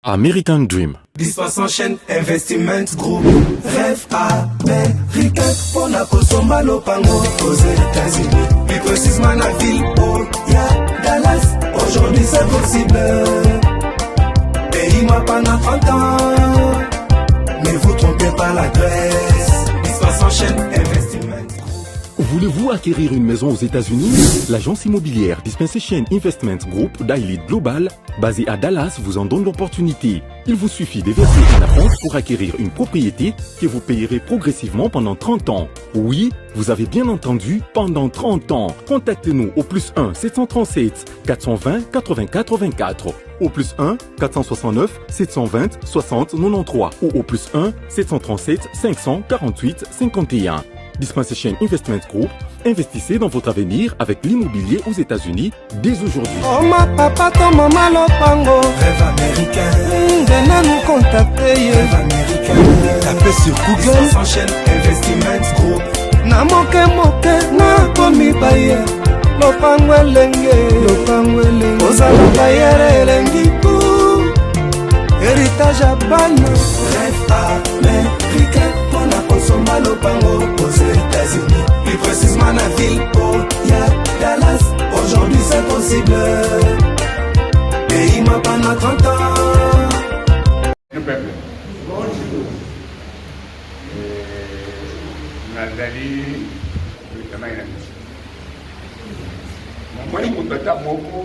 American Dream. Dispace en chaîne, Investment Group. Rêve américain pour la Kosomba Lopango aux États-Unis. Plus précisément la ville où y a Dallas. Aujourd'hui c'est possible. Pays m'a pendant 30 ans. Mais vous trompez pas la Grèce. Dispace en chaîne, Investment Group. Voulez-vous acquérir une maison aux États-Unis? L'agence immobilière Dispensation Investment Group d'Elite Global, basée à Dallas, vous en donne l'opportunité. Il vous suffit de verser un acompte pour acquérir une propriété que vous payerez progressivement pendant 30 ans. Oui, vous avez bien entendu, pendant 30 ans. Contactez-nous au +1 737 420 84 24, au +1 469 720 60 93 ou au +1 737 548 51. Dispensation Investment Group, investissez dans votre avenir avec l'immobilier aux États-Unis dès aujourd'hui. Oh ma papa, ton maman Lopango. Rêve américain. Venez nous contacter. Rêve américain. Tapez sur Google. Dispace en chaîne, Investment Group. Na moke na komi baye. Lopango elenge. Ozala bayere elengi pou. Héritage à bana. Rêve américain. On a consommé Lopango aux États-Unis. Plus précisément la ville où y a Dallas. Aujourd'hui c'est possible. Pays m'a pendant 30 ans. Le peuple. Bonjour. Nathalie, moi, mon tata Moko,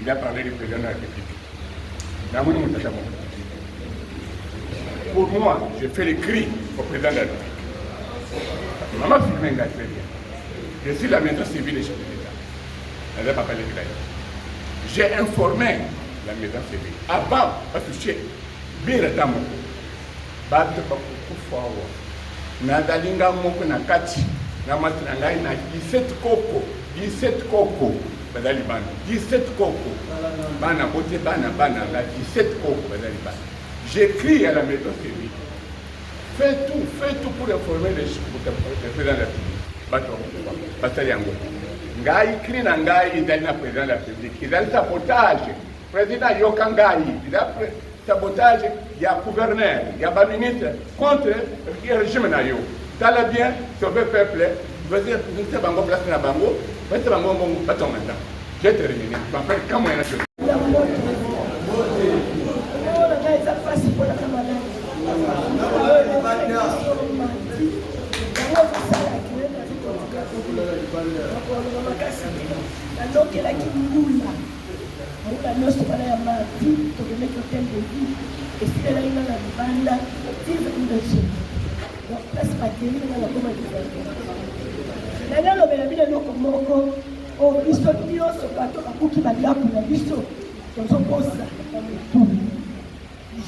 il a parlé du président de la République. Pour moi, je fais les cris au président de la République. Maman filme très bien. Je suis la maison civile des chefs de l'État. Elle n'a pas parlé de l'aide. J'ai informé la maison civile avant de toucher Birata Moko. Bato Bakukufawa. Nadalinga Moko na kati. Na matrangai na 17 koko. 17 koko. Badali bana. 17 koko. Bana bote bana la 17 koko badali bana. J'écris à la maison civile. Fais tout pour informer les présidents de la République. Batali yango. Ngai écrit na ngai idali na président de la République. Il a le sabotage. Président Yokangai, il a sabotage, il y a gouverneur, il y a ministre contre le régime nayo. T'as bien, sauver le peuple, vas-y, vous êtes bango place na bango, vas-y bango bango baton maintenant. J'ai terminé. Je m'appelle Kamoyana.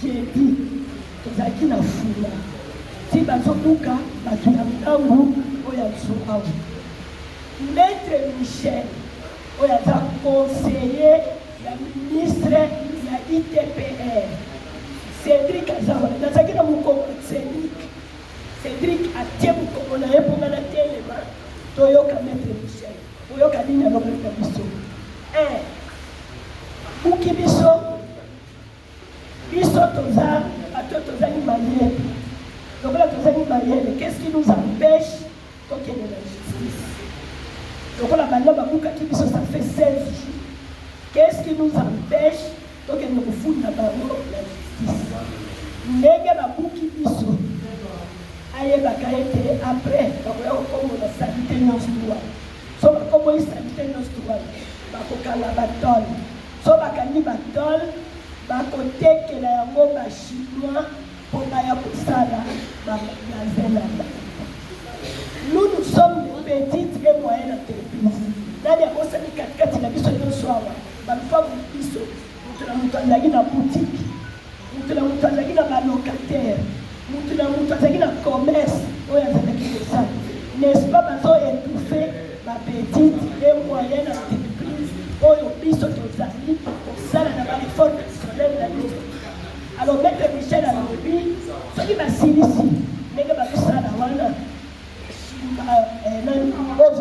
J'ai dit tozalaki na fula ti bazobuka bato ya ntango oyo azo awa maître Michel oyo aza conseiller ya ministre ya ITPR Cédric aza wana nazalaki na mokongo Cédric atie mokongo na ye mponga na telema toyoka maître Michel oyoka nini alobelaka biso buki biso toza tozali mayele. Donc là, tozali mayele. Qu'est-ce qui nous empêche donc il y a la justice? Donc là, maintenant, ça fait 16 jours. Qu'est-ce qui nous empêche donc il y a la justice? Nega babuki biso. Aye bakaete après, comme la sanité non-droit. So comme la sanité non-droit. Bakokala batol. So bakani batol. Bakotekela yango bachinois mpo baya kosala bamagasin na bango. Nous sommes des petites et moyennes entreprises. Nani akosali katikati na biso nyonso awa balufabu biso moto na moto azalaki na boutique, moto na moto azalaki na balocataire, moto na moto azalaki na commerce oyo azalaki kosala. N'est-ce pas bazoétouffe bapetite et moyennes entreprises oyo biso tozali kosala na bareforme traditionnelle na biso. Alors maître Michel alobi soki basilisi ndenge bakosala wana nani ovd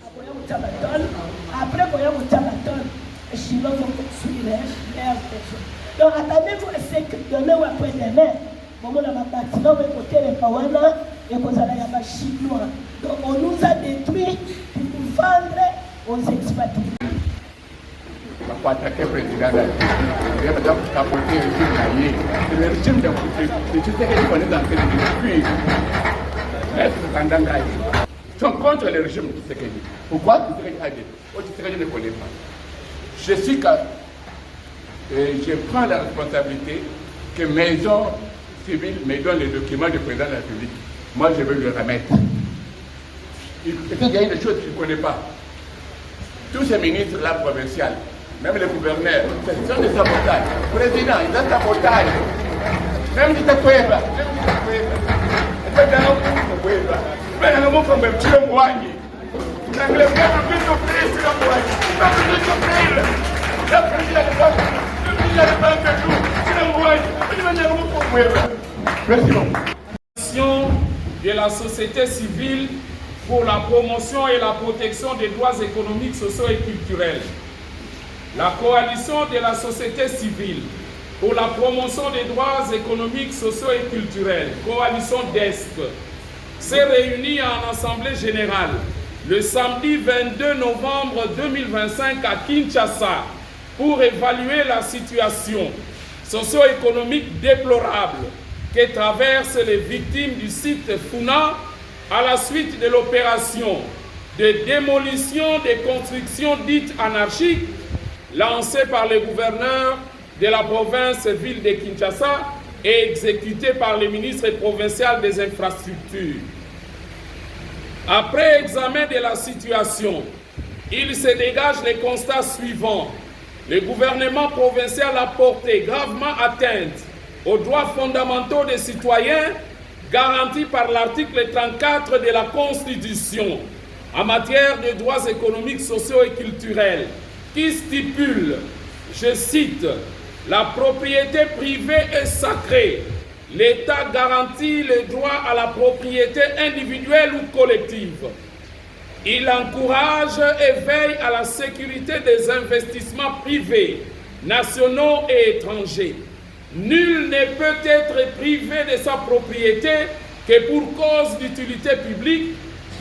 akoya kotia batone après koya kotia batone chinois vont construire Donc attendez-vous à ce que demain ou après-demain, on a un bâtiment où côté les Pawana et qu'on a un chinois. Donc on nous a détruit pour nous vendre aux expatriés. Pour attaquer le président, il y a déjà capoté le régime naïe. Le régime de Tshisekedi qu'on est en train de détruire. Ils sont contre le régime de Tshisekedi. Pourquoi Tshisekedi a dit? Tshisekedi ne connaît pas. Je suis je prends la responsabilité que Maison Civile me donne les documents du président de la République. Moi, je vais le remettre. Il y a des choses qu'il ne connaît pas. Tous ces ministres-là provinciaux, même les gouverneurs, ce sont des sabotages. Président, ils ont sabotage. Même si tu es là, de la société civile pour la promotion et la protection des droits économiques, sociaux et culturels. La coalition de la société civile pour la promotion des droits économiques, sociaux et culturels, coalition DESC, s'est réunie en assemblée générale le samedi 22 novembre 2025 à Kinshasa pour évaluer la situation socio-économique déplorable que traversent les victimes du site Funa à la suite de l'opération de démolition des constructions dites anarchiques lancée par le gouverneur de la province-ville de Kinshasa et exécutée par le ministre provincial des infrastructures. Après examen de la situation, il se dégage les constats suivants. Le gouvernement provincial a porté gravement atteinte aux droits fondamentaux des citoyens garantis par l'article 34 de la Constitution en matière de droits économiques, sociaux et culturels, qui stipule, je cite, « La propriété privée est sacrée. L'État garantit le droit à la propriété individuelle ou collective. Il encourage et veille à la sécurité des investissements privés, nationaux et étrangers. Nul ne peut être privé de sa propriété que pour cause d'utilité publique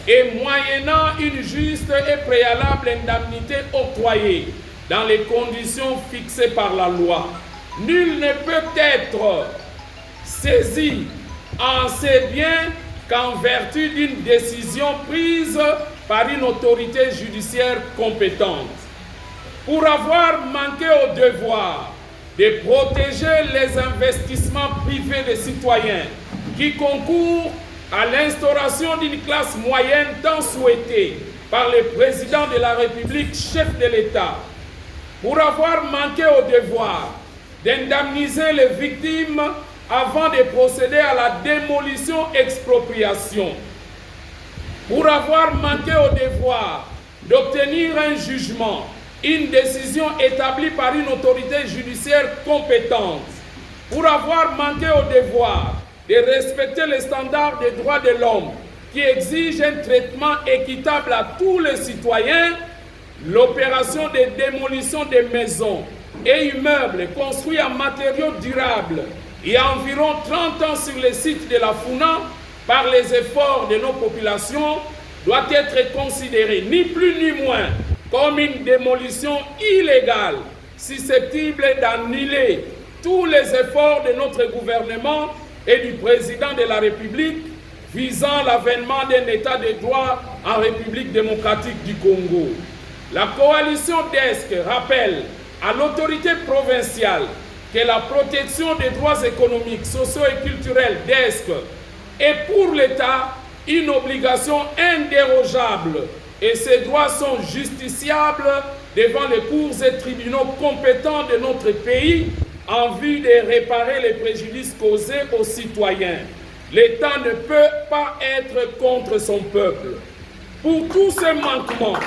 et moyennant une juste et préalable indemnité octroyée dans les conditions fixées par la loi. Nul ne peut être saisi en ses biens qu'en vertu d'une décision prise par une autorité judiciaire compétente. Pour avoir manqué au devoir de protéger les investissements privés des citoyens qui concourent à l'instauration d'une classe moyenne tant souhaitée par le président de la République, chef de l'État, pour avoir manqué au devoir d'indemniser les victimes avant de procéder à la démolition-expropriation, pour avoir manqué au devoir d'obtenir un jugement, une décision établie par une autorité judiciaire compétente, pour avoir manqué au devoir de respecter les standards des droits de l'homme qui exigent un traitement équitable à tous les citoyens, l'opération de démolition des maisons et immeubles construits en matériaux durables il y a environ 30 ans sur le site de la Funa par les efforts de nos populations doit être considérée ni plus ni moins comme une démolition illégale susceptible d'annuler tous les efforts de notre gouvernement et du président de la République visant l'avènement d'un état de droit en République démocratique du Congo. La coalition DESC rappelle à l'autorité provinciale que la protection des droits économiques, sociaux et culturels DESC est pour l'État une obligation indérogeable et ces droits sont justiciables devant les cours et tribunaux compétents de notre pays en vue de réparer les préjudices causés aux citoyens. L'État ne peut pas être contre son peuple. Pour tous ces manquements,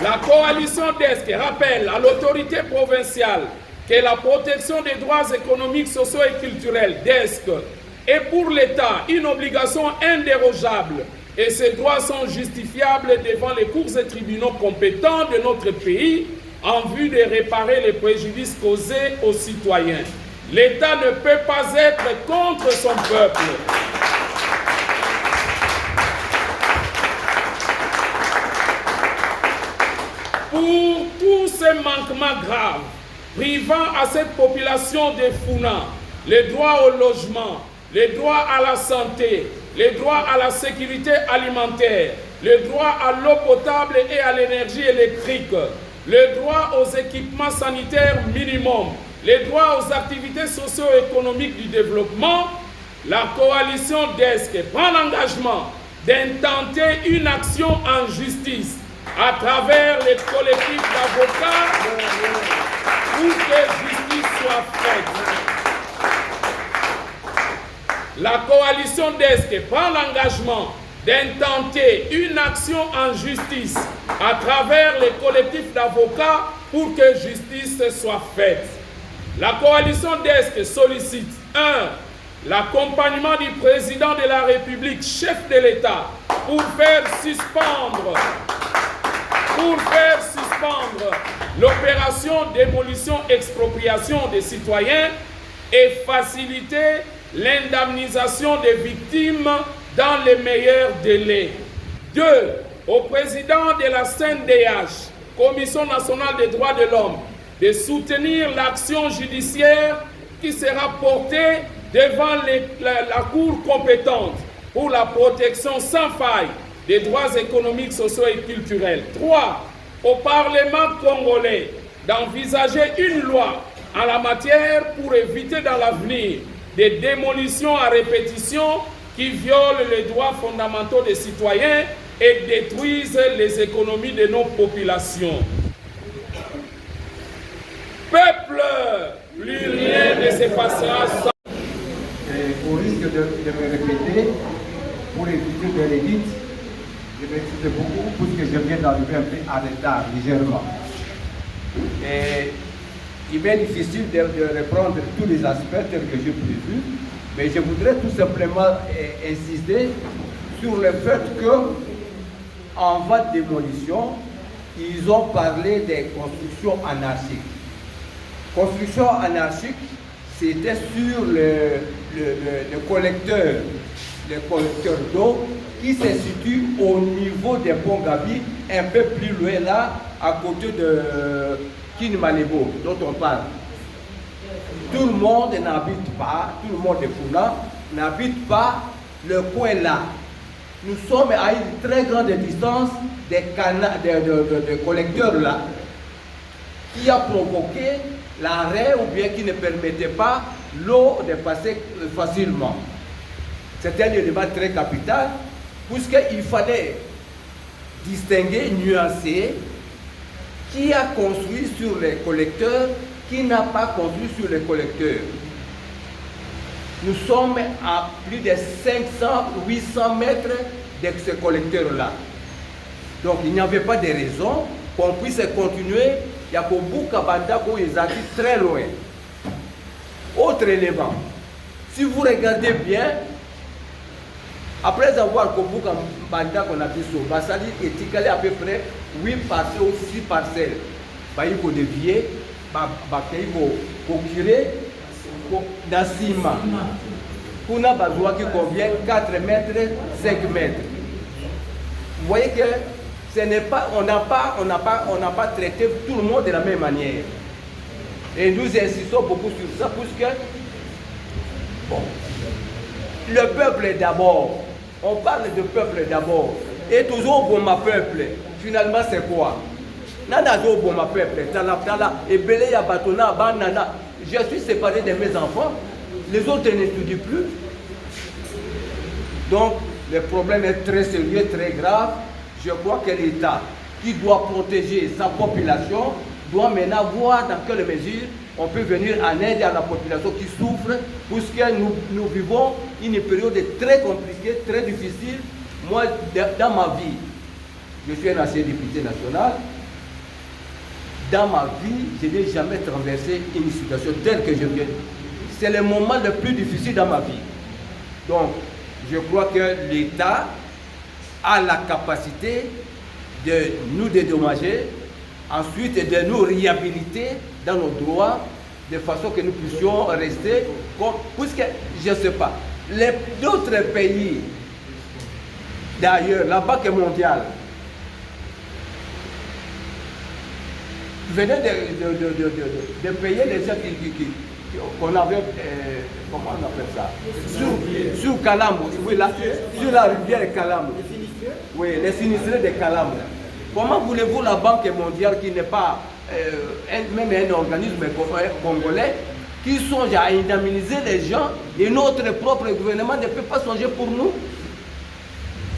la coalition DESC rappelle à l'autorité provinciale que la protection des droits économiques, sociaux et culturels DESC est pour l'État une obligation indérogeable et ces droits sont justifiables devant les cours et tribunaux compétents de notre pays en vue de réparer les préjudices causés aux citoyens. L'État ne peut pas être contre son peuple. Pour tous ces manquements graves, privant à cette population de Funa les droits au logement, les droits à la santé, les droits à la sécurité alimentaire, les droits à l'eau potable et à l'énergie électrique, les droits aux équipements sanitaires minimum, les droits aux activités socio-économiques du développement, la coalition DESC prend l'engagement d'intenter une action en justice à travers les collectifs d'avocats pour que justice soit faite. La coalition DESC prend l'engagement d'intenter une action en justice à travers les collectifs d'avocats pour que justice soit faite. La coalition DESC sollicite 1. L'accompagnement du président de la République, chef de l'État, pour faire suspendre l'opération démolition-expropriation des citoyens et faciliter l'indemnisation des victimes dans les meilleurs délais. 2. Au président de la CNDH, Commission nationale des droits de l'homme, de soutenir l'action judiciaire qui sera portée devant la Cour compétente pour la protection sans faille des droits économiques, sociaux et culturels. 3. Au Parlement congolais d'envisager une loi en la matière pour éviter dans l'avenir des démolitions à répétition qui violent les droits fondamentaux des citoyens et détruisent les économies de nos populations. Peuple, plus rien ne se passera sans... Au risque de me répéter, pour éviter de l'édite, je m'excuse beaucoup parce que je viens d'arriver un peu en retard, légèrement. Et il m'est difficile de reprendre tous les aspects tels que j'ai prévu, mais je voudrais tout simplement insister sur le fait qu'en voie de démolition, ils ont parlé des constructions anarchiques. Construction anarchique, c'était sur le collecteur d'eau qui se situe au niveau des ponts Gabi, un peu plus loin là, à côté de Kinimalebo, dont on parle. Tout le monde n'habite pas, tout le monde de Funa n'habite pas le coin là. Nous sommes à une très grande distance des collecteurs là, qui a provoqué l'arrêt ou bien qui ne permettait pas l'eau de passer facilement. C'était un élément très capital, puisqu'il fallait distinguer, nuancer qui a construit sur les collecteurs, qui n'a pas construit sur les collecteurs. Nous sommes à plus de 500-800 mètres de ce collecteur-là. Donc il n'y avait pas de raison qu'on puisse continuer. Il y a beaucoup de Kabanda qui sont très loin. Autre élément, si vous regardez bien, après avoir Kobu Kabanda qu'on a vu sur Bassali, et Tikale à peu près 8 parcelles ou 6 parcelles. Il faut dévier, il faut procurer Nassima. Pour n'a besoin qui convient 4 mètres, 5 mètres. Vous voyez que ce n'est pas, on n'a pas traité tout le monde de la même manière. Et nous insistons beaucoup sur ça, puisque bon, le peuple d'abord. On parle de peuple d'abord. Et toujours bon ma peuple. Finalement c'est quoi? Nana bon ma peuple. Et belé ya batona banana. Je suis séparé de mes enfants. Les autres n'étudient plus. Donc le problème est très sérieux, très grave. Je crois que l'État, qui doit protéger sa population, doit maintenant voir dans quelle mesure on peut venir en aide à la population qui souffre, puisque nous vivons une période très compliquée, très difficile. Moi, dans ma vie, je suis un ancien député national. Dans ma vie, je n'ai jamais traversé une situation telle que je viens. C'est le moment le plus difficile dans ma vie. Donc, je crois que l'État a la capacité de nous dédommager, ensuite de nous réhabiliter dans nos droits, de façon que nous puissions rester comme, puisque, je ne sais pas, d'autres pays, d'ailleurs, la Banque mondiale, venait de payer les gens qu'on avait, comment on appelle ça, sur Calamou, oui, là, sur la rivière Calamou. Oui, les sinistrés de Calamou. Comment voulez-vous la Banque mondiale, qui n'est pas même un organisme congolais, qui songe à indemniser les gens et notre propre gouvernement ne peut pas songer pour nous?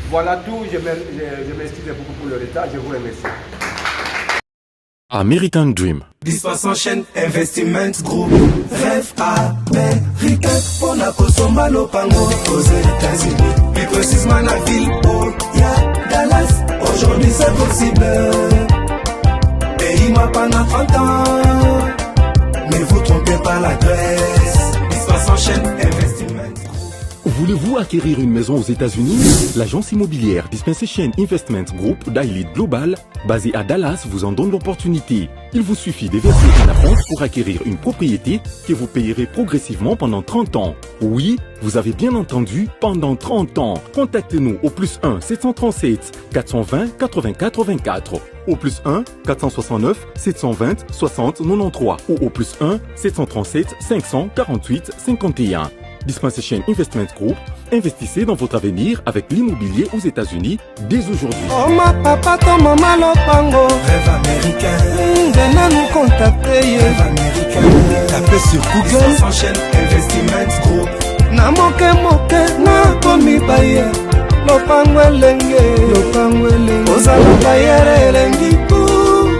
Voilà tout, je m'excuse beaucoup pour le retard, je vous remercie. American Dream. Dispense en chaîne Investment Group. Rêve américain pour la Kosomba Lopango aux États-Unis. Plus précisément la ville où y a Dallas. Aujourd'hui c'est possible. Pays m'a pas 30 ans. Mais vous trompez pas la Grèce. Dispense en chaîne Investment Group. Voulez-vous acquérir une maison aux États-Unis? L'agence immobilière Dispensation Investment Group d'Ailid Global, basée à Dallas, vous en donne l'opportunité. Il vous suffit de verser un acompte pour acquérir une propriété que vous payerez progressivement pendant 30 ans. Oui, vous avez bien entendu, pendant 30 ans. Contactez-nous au +1 737 420 84 24, au +1 469 720 60 93 ou au +1 737 548 51. Dispensation Investment Group, investissez dans votre avenir avec l'immobilier aux États-Unis dès aujourd'hui. Oh ma papa, ton maman Lopango. Rêve américain. Venez nous contacter. Rêve américain. Tapez sur Google. Dispense chaîne Investment Group. Na moke na komi baye. Lopango elenge. Ozala bayere elengi pou.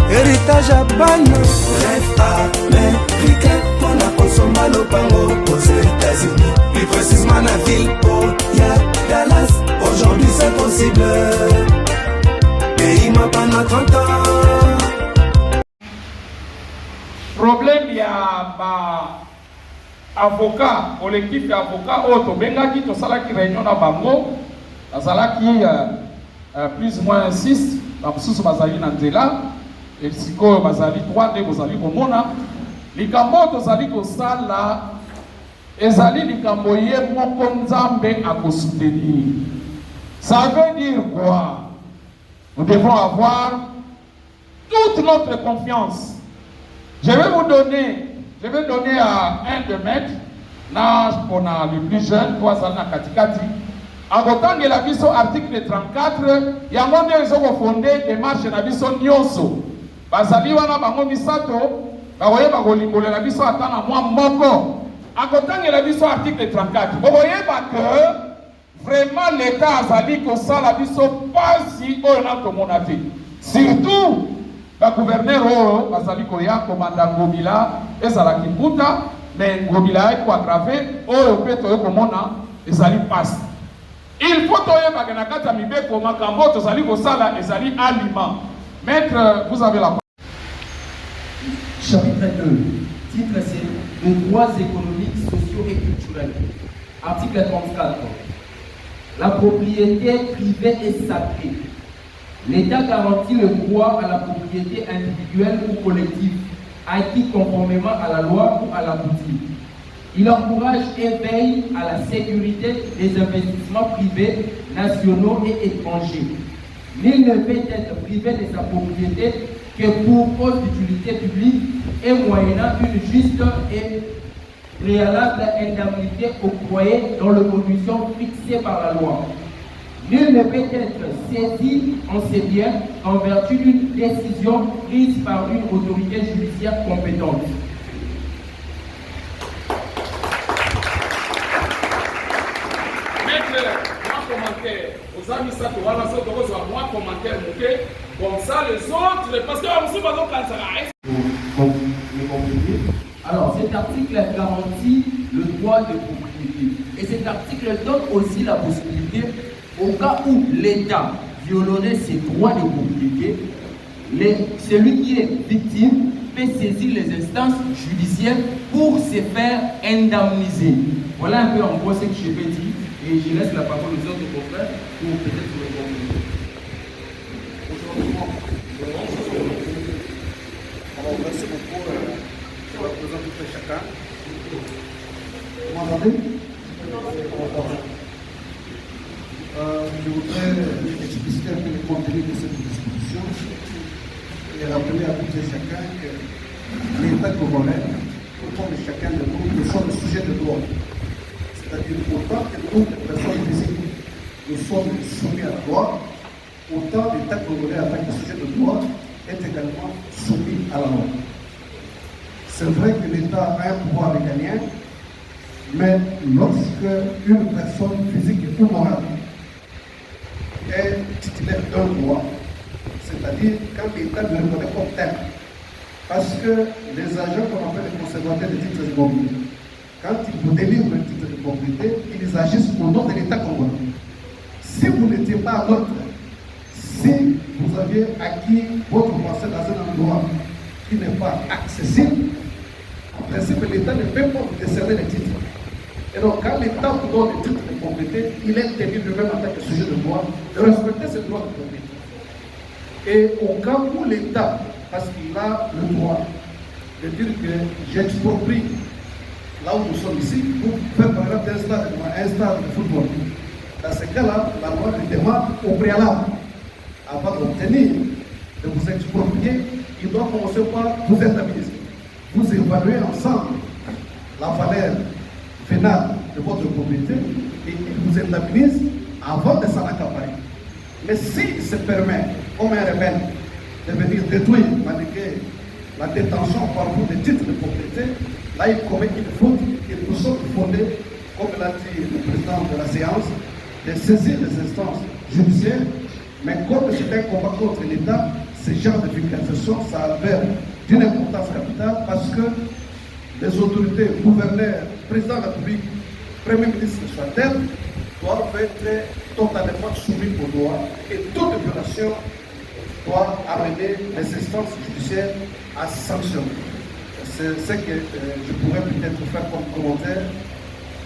Héritage à bana. Rêve américain. On a consommé Lopango aux États-Unis. Plus précisément la ville où y a Dallas. Aujourd'hui c'est possible. Pays m'a pas 30 ans. Problème, il y a avocat, ou l'équipe d'avocats, auto bengaki to salaki réunion na bango, na salaki plus ou moins 6, na mususu bazali na nzela, et siko bazali 3 nde bozali komona. Likambo tozali kosala ezali likambo ye moko nzambe akosoutenir. Ça veut dire quoi? Nous devons avoir toute notre confiance. Je vais donner à un de maîtres, pour le plus jeune, toi Zana Katikati. Agotang la biso article 34, yango nde ezoko fondé démarche na biso nyonso. Bazali wana bango misato, bawoye bakolimbola na biso ata na mwa moko. Agotang la biso article 34. Boboye ba que vraiment l'État azali kosala biso pasi oyo na tomona te. Surtout le gouverneur oyo bazali koya komanda ngobila ezala kimbuta, mais ngobila eko aggravé oyo pe toyo komona ezali pasi. Il faut toyeba que na kati ya mibeko makambo tozali kosala ezali aliment. Maître, vous avez la parole. Chapitre 2, titre c'est les droits économiques, sociaux et culturels. Article 34. La propriété privée est sacrée. L'État garantit le droit à la propriété individuelle ou collective, acquis conformément à la loi ou à la boutique. Il encourage et veille à la sécurité des investissements privés, nationaux et étrangers. Nul ne peut être privé de sa propriété que pour cause d'utilité publique et moyennant une juste et préalable indemnité octroyée dans les conditions fixées par la loi. Nul ne peut être saisi en ses biens en vertu d'une décision prise par une autorité judiciaire compétente. Commentaire aux amis ça tu vas lancer moi commentaire comme ça les autres parce que on se va donc quand ça alors cet article garantit le droit de propriété et cet article donne aussi la possibilité au cas où l'État violerait ses droits de propriété, celui qui est victime peut saisir les instances judiciaires pour se faire indemniser. Voilà un peu en gros ce que je peux dire. Et je laisse la parole aux autres confrères pour peut-être me conclure. Alors, merci beaucoup pour la présence de chacun. Vous m'entendez? Je voudrais expliciter un peu le contenu de cette discussion et rappeler à tous et chacun que l'État congolais, autant de chacun de nous sommes sujets de droit. C'est-à-dire autant que nous, les personnes physiques, nous sommes soumis à la loi, autant l'État congolais en tant que sujet de droit est également soumis à la loi. C'est vrai que l'État a un pouvoir régalien, mais lorsque une personne physique ou morale est titulaire d'un droit, c'est-à-dire quand l'État le reconnaît comme tel, parce que les agents qu'on appelle les conservateurs des titres immobiliers, quand ils vous délivrent un titre de propriété, ils agissent au nom de l'État congolais. Si vous n'étiez pas à l'autre, si vous aviez acquis votre parcelle dans un endroit qui n'est pas accessible, en principe, l'État ne peut pas vous décerner les titres. Et donc, quand l'État vous donne les titres de propriété, il est tenu lui-même en tant que sujet de droit de respecter ce droit de propriété. Et au cas où l'État, parce qu'il a le droit de dire que j'exproprie là où nous sommes ici, pour faire par exemple un stade de football. Dans ce cas-là, la loi lui demande au préalable, avant d'obtenir, de vous exproprier, il doit commencer par vous indemniser. Vous évaluez ensemble la valeur finale de votre propriété et il vous indemnise avant de s'en accaparer. Mais s'il se permet, comme un rebelle, de venir détruire, malgré la détention par vous des titres de propriété, là il commet une faute et nous sommes fondés, comme l'a dit le président de la séance, de saisir les instances judiciaires, mais comme c'est un combat contre l'État, ce genre de vulgarisation, ça avère d'une importance capitale parce que les autorités, gouverneurs, président de la République, premier ministre soit-elle, doivent être totalement soumis au droit et toute violation doit amener les instances judiciaires à sanctionner. C'est ce que je pourrais peut-être faire comme commentaire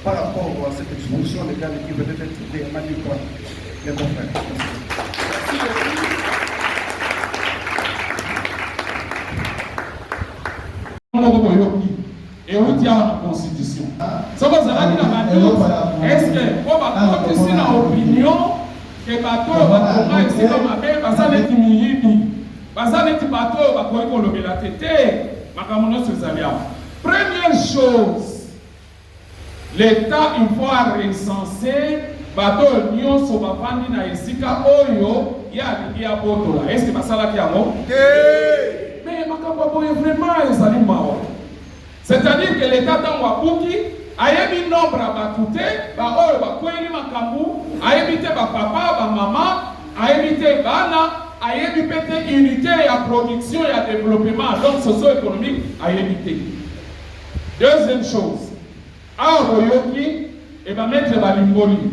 par rapport à cette exposition légale qui venait d'être émanée par les confrères. Et on tient la constitution. Ça va est-ce que on va continuer dans l'opinion que bateau va tomber ici dans ma belle, ça n'est bateau va courir la tête. Première chose, l'État il faut recenser bateau nyonso bavandi na esika oyo ya botola. Est-ce que ça là qui a mot? Mais makambo vraiment ezali mao. C'est-à-dire que l'État dans Wabuki a émis nombre à Batouté, Baoyo Bakweli Makambu, a évité papa, maman, a évité Bana, a évité unité à production et à développement, donc socio-économique, a évité. Deuxième chose, à Royoki, et va mettre Balimboli.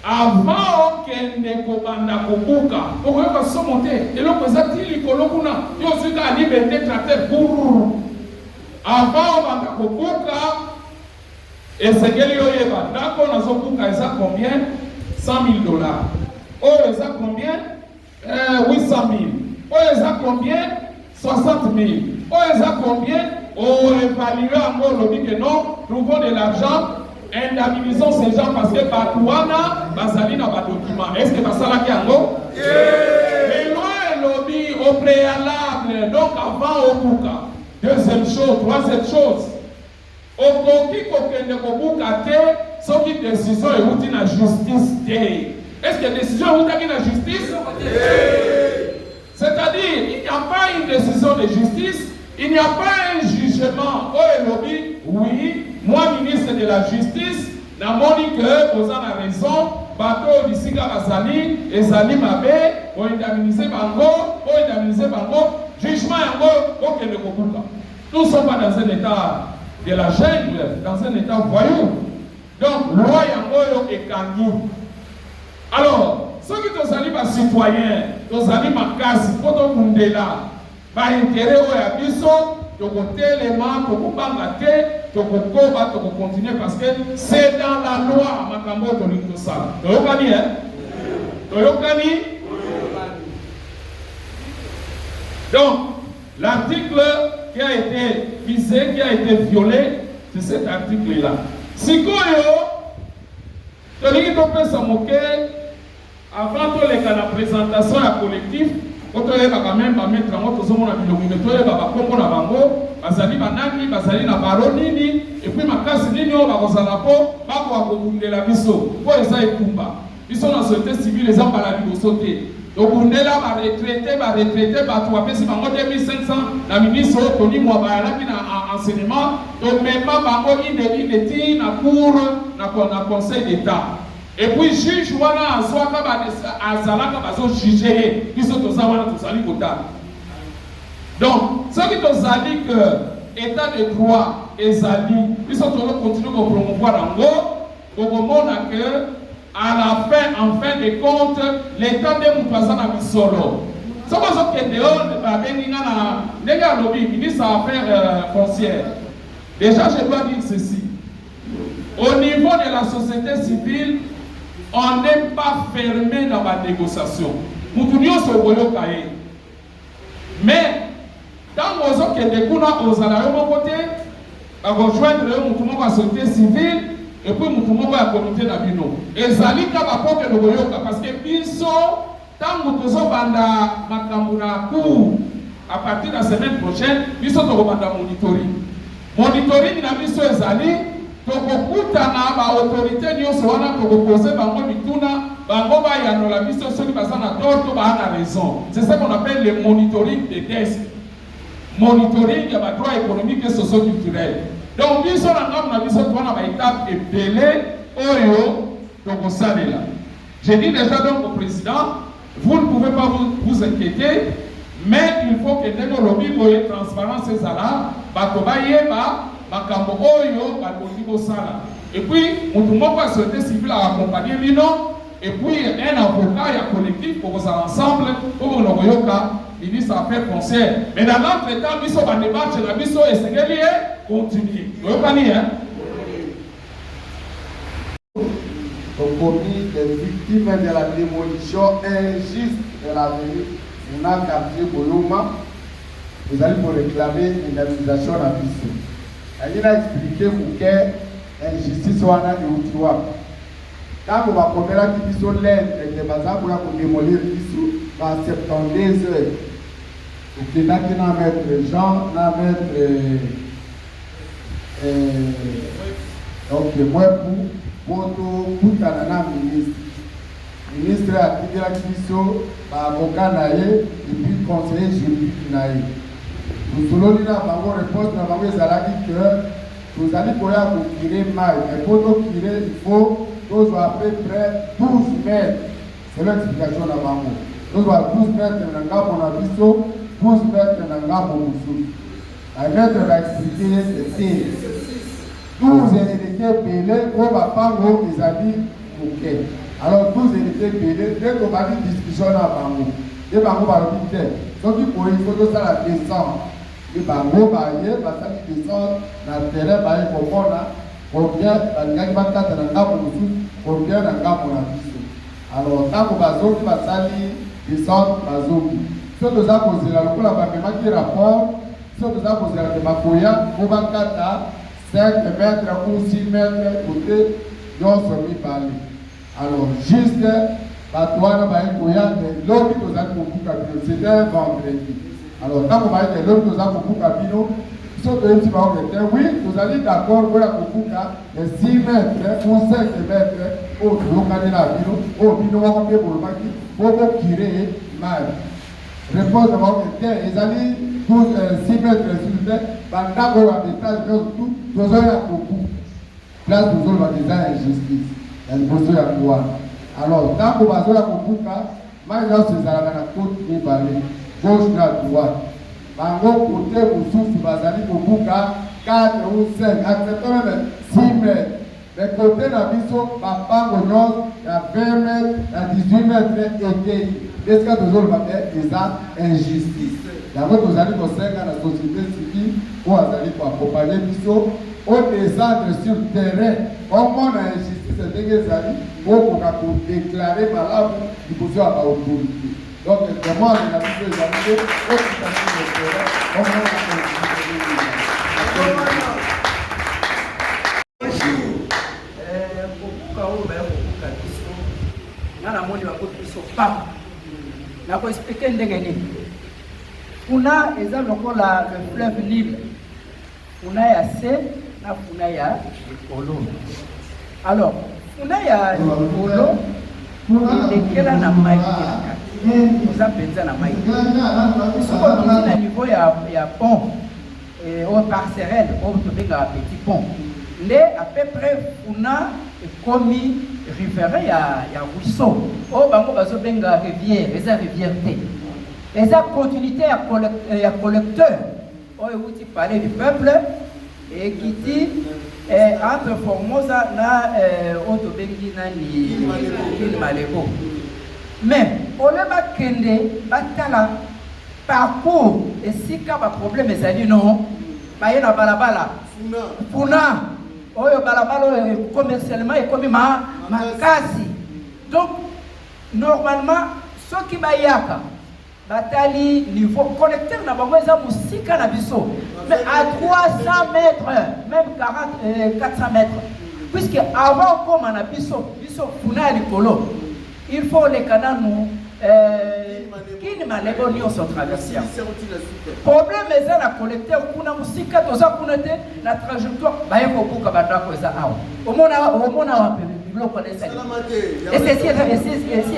Avant que ne kobanda kobuka, pour que ça monte, et l'on peut s'attirer kolokuna, il y a aussi un liberté tracteur pour. Avant banda kobuka, et c'est que l'yoyeba, d'accord, nous avons kobuka, ça combien? $100,000. Oh, ça combien? 800 000. Oh, ça combien? 60 000. Oh, ça combien? Oh, évaluer encore le dit que non, trouvons de l'argent. Indemnisons ces gens parce que Batouana, Bazali n'a pas de document. Est-ce que Basala qui a un mot? Mais loin lobby au préalable, donc avant au Bouka. Deuxième chose, troisième chose. Au Koki Kokende Kobuka te, ce qui décision est outil la justice. Est-ce que la décision est outil la justice? C'est-à-dire, il n'y a pas une décision de justice, il n'y a pas un jugement. Oh, lobby, oui. Moi, ministre de la Justice, n'a moni que vous avez raison, bateau d'ici Bazali, et Zali Mabé, pour indemniser Bango, jugement Yango, ok, le Kobuka. Nous ne sommes pas dans un état de la jungle, dans un état voyou. Donc, loi Yango est Kangi. Alors, ceux qui sont allés par citoyens, sont allés par casse, pour Mundela, par intérêt au Yabiso, de côté les mains, pour Bangate, tokokoba tokokontinue parce que c'est dans la loi makambo tolingi tosala. Toyokani toyokani. Donc l'article qui a été visé, qui a été violé, c'est cet article-là. Sikoyo, tolingi topesa moke avant de la présentation à collectif. Quand on est quand même à mettre en autre zone, on a mis le militaire, on va comprendre la bango, bazali banani, bazali na baronini, et puis ma casse nini, on va rozalapo, va quoi pour la biso, pour les aïkumba. Ils sont dans la société civile, les hommes à la vie sauter. Donc on est là, va retraiter, va trouver si bango 2500, la ministre Tony Mwaba là qui na enseignement, donc même bango il est na cour, na conseil d'État. Et puis juge wana azwaka azalaka bazo juger biso tozawana tozali kota. Donc ce qui tozali que état de droit ezali biso tolo continuer ko promouvoir yango okomona que à la fin en fin de compte l'état de mutwaza na bisolo. Soko zo kende on ba beninga na ndenge lobi ministre affaires foncières. Déjà je dois dire ceci. Au niveau de la société civile, on n'est pas fermé dans la négociation. Nous tournions sur le cahier. Mais, dans nos autres qui découlent aux salariés de mon côté, on va rejoindre la société civile et puis nous avons la communauté d'Abino. Et ça dit qu'il y a parce que ils sont, tant que nous avons un cours à partir de la semaine prochaine, ils sont en monitoring. Monitoring, il y a Ezali. Tokokutana ba autorité nyonso wana tokoposer bango bituna bango ba yanola biso soki bazana torto ba na raison. C'est ça qu'on appelle le monitoring des tests. Monitoring ya ba droit économique et socio-culturel. Donc biso na ngam na biso twana ba étape ebele oyo tokosalela. J'ai dit déjà donc au président, vous ne pouvez pas vous inquiéter, mais il faut que ndenge lobi boye transparence ezala bato bayeba makambo oyo bakoki kosala. Et puis mutu moko ya société civile accompagner bino et puis un avocat ya collectif pour kozala ensemble pour koyoka ministre affaires foncières. Mais dans l'entretemps biso ba débattre na biso esengeli continuer. Oyokani commis des victimes de la démolition injuste de l'avenue Mouna quartier Boloma, vous allez pour réclamer une indemnisation à Bissou. Il a expliqué pourquoi l'injustice wana est au quand on va commencer à Bissou l'aide et que bazar pour démolir Bissou dans 72 heures. Donc il y a mettre Jean, na mettre donc moi pour kutana ministre a dit la Bissou avocat naie et puis conseiller juridique naie. Nous voulons dire à ma réponse à ma zalaki que nous allons pouvoir tirer mal. Et pour nous tirer, il faut nous à peu près 12 mètres. C'est l'explication de ma mot. Nous avons 12 mètres de l'engagement mon abisso, 12 mètres de l'engagement mon sous. La maître va expliquer c'est 12 héritiers pélés, on va pas voir les amis bouquets. Alors 12 héritiers pélés, dès qu'on va dire discussion à ma mot, dès qu'on va dire donc il faut que ça la descente. Il va m'envoyer, parce qu'il descend dans le terrain, il va comprendre combien il y a combien de gars pour la vie. Alors, tant que Bazoki va salir, descendre Bazoki. Si nous avons posé la loi, qui rapport, si nous avons posé la Makoya, on va 5 mètres ou 6 mètres côté, nous sommes mis par lui. Alors, juste, Batouana va être Koya, mais l'autre qui nous a compris, c'était un vendredi. Alors, quand on va être l'homme qui nous a compris, ils sont venus oui, nous allons d'accord pour la Kukuka, les 6 mètres ou 5 mètres au Locane la ville, au Bino Wapé pour le Maki, pour tirer mal. Réponse d'abord, ils allaient 6 mètres sur le terre, pendant qu'on a des tâches, tout, nous avons beaucoup. Place nous avons des injustices, il y a besoin de quoi. Alors, tant qu'on va faire la Kukuka, maintenant c'est à la côte des vallées, gauche à droite. Bango côté Moussou, Bazali, Kobuka, 4 ou 5, acceptons même 6 mètres. Les côtés d'Abisso, Papa, Gognon, il y a 20 mètres, il y a 18 mètres, et est-ce que nous allons faire des injustices? D'abord, nous allons conseiller à la société civile, pour aller pour accompagner Bisso, on descendre sur le terrain, comme on a injustice des amis, pour déclarer malade, il faut avoir l'autorité. Donc, comment on a vu les amis, on a sur le terrain, on a expliquer ndenge Funa eza lokola le fleuve Nil. Funa ya se na funa ya Likolo. Alors, funa ya Likolo elekela na mai oza penza na mai. Soko kiti na niveau ya pont au passerelle au tobenga petit pont. Nde à peu près funa ekomi riverain ya ruisseau. O bango bazobenga rivière, eza rivière te. Et ça continuité à collecteur. On a parlé du peuple et qui dit entre Formosa na Otobengi na ni Malebo. Mais on a pas kende batala parcours et si ka ba problème ezali non ba yena balabala funa oyo balabala commercialement et comme makasi. Donc normalement ce qui ba yaka Batali niveau connecteur na bango eza musika na biso mais à 300 mètres même 400 mètres puisque avant comme na biso funa likolo il faut les canaux qui ne malebo ni on se traverser problème eza na connecteur kuna musika toza kuna te na trajectoire baye ko buka bandako eza awa omona wa et c'est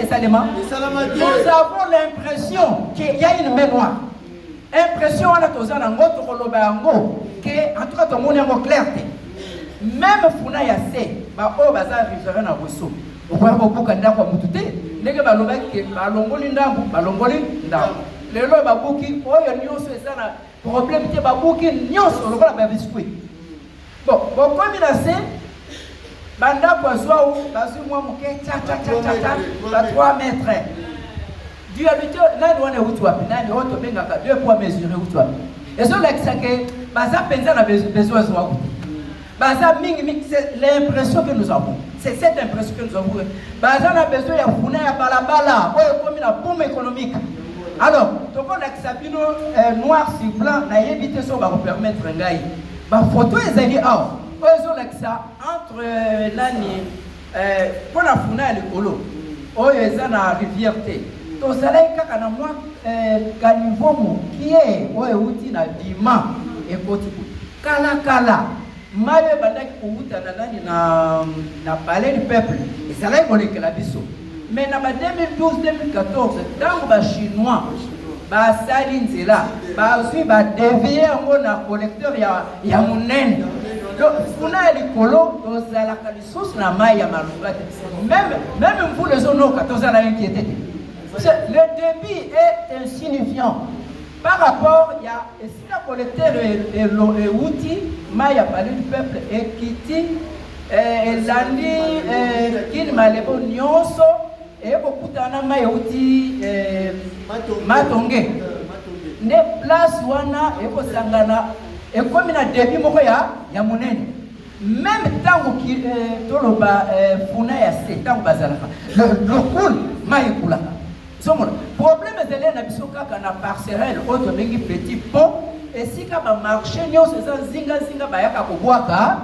ça, nous avons l'impression qu'il y a une mémoire. Impression à la toza na ngoto kolobango que en tout cas tout le monde est clair. Même funa ya se ba o baza riverain na Rousseau. Okoya bobuka ndako mutute ndenge baloba ke balongoli ndambu lelo babuki oyo nyonso eza na problème te babuki nyonso lokola ba biscuit. Bon comme il a se banda kwa zwao bazu mwa muke cha 3 mètres. Dualité nani wana utu wapi nani auto benga ka 2 poids mesuré utu wapi. Ezo lakisa ke baza penza na besoin zwao. Baza mingi c'est l'impression que nous avons. C'est cette impression que nous avons. Baza na besoin ya funa ya balabala oyo komi na boom économique. Alors, toko lakisa bino noir sur blanc na yebite so ba permettre ngai. Ba photo ezali aw. Oyo lakisa entre nani pour la funa ya likolo oyo eza na rivière te tozalaki kaka na mwa kaniveau mokie oyo euti na dima ekoti kala mai oyo ebandaki kouta na nani na palais du peuple ezalaki kolekela biso mais na ba 2012-2014 ntango bachinois basali nzela bazwi badevie yango na collecteur ya monene donc funa ya likolo tozalaka lisusu na mai ya malunga te même mvula ezonoka tozala inquiété te le débit est insignifiant par rapport ya esika collecteur euti mai ya palais du peuple ekiti elandi kini malebo nyonso ekokutana mai euti matonge nde place wana ekosangana ekomi na débit moko ya monene même tango toloba funa ya se tango bazalaka lokul mai ekulaka somona problème ezali na biso kaka na parcelle oyo tobengi petit pont esika bamarché nyonso eza zingazinga bayaka kobwaka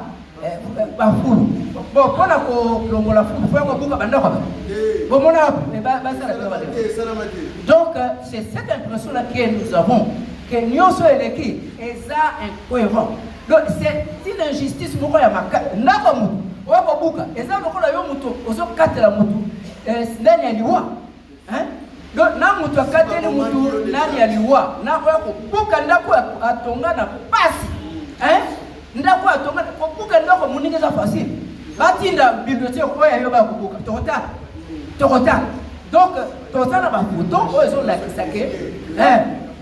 bafulu bon mpona kolongola fulu fo yango buka bandako bomona basala donc c'est cette impression là que nous avons que nyonso eleki eza incohérent donc c'est une injustice moko ya makasi ndako mutu oyo kobuka eza lokola yo mutu ozokatela mutu nani aliwa donc na mutu akateli mutu nani aliwa na oyo kobuka ndako atonga na pasi ndako atonga kobuka ndako muningi eza facile batinda bibliothèque oyo yo bakobuka tokota donc tozala bafoto oyo ezolakisa ke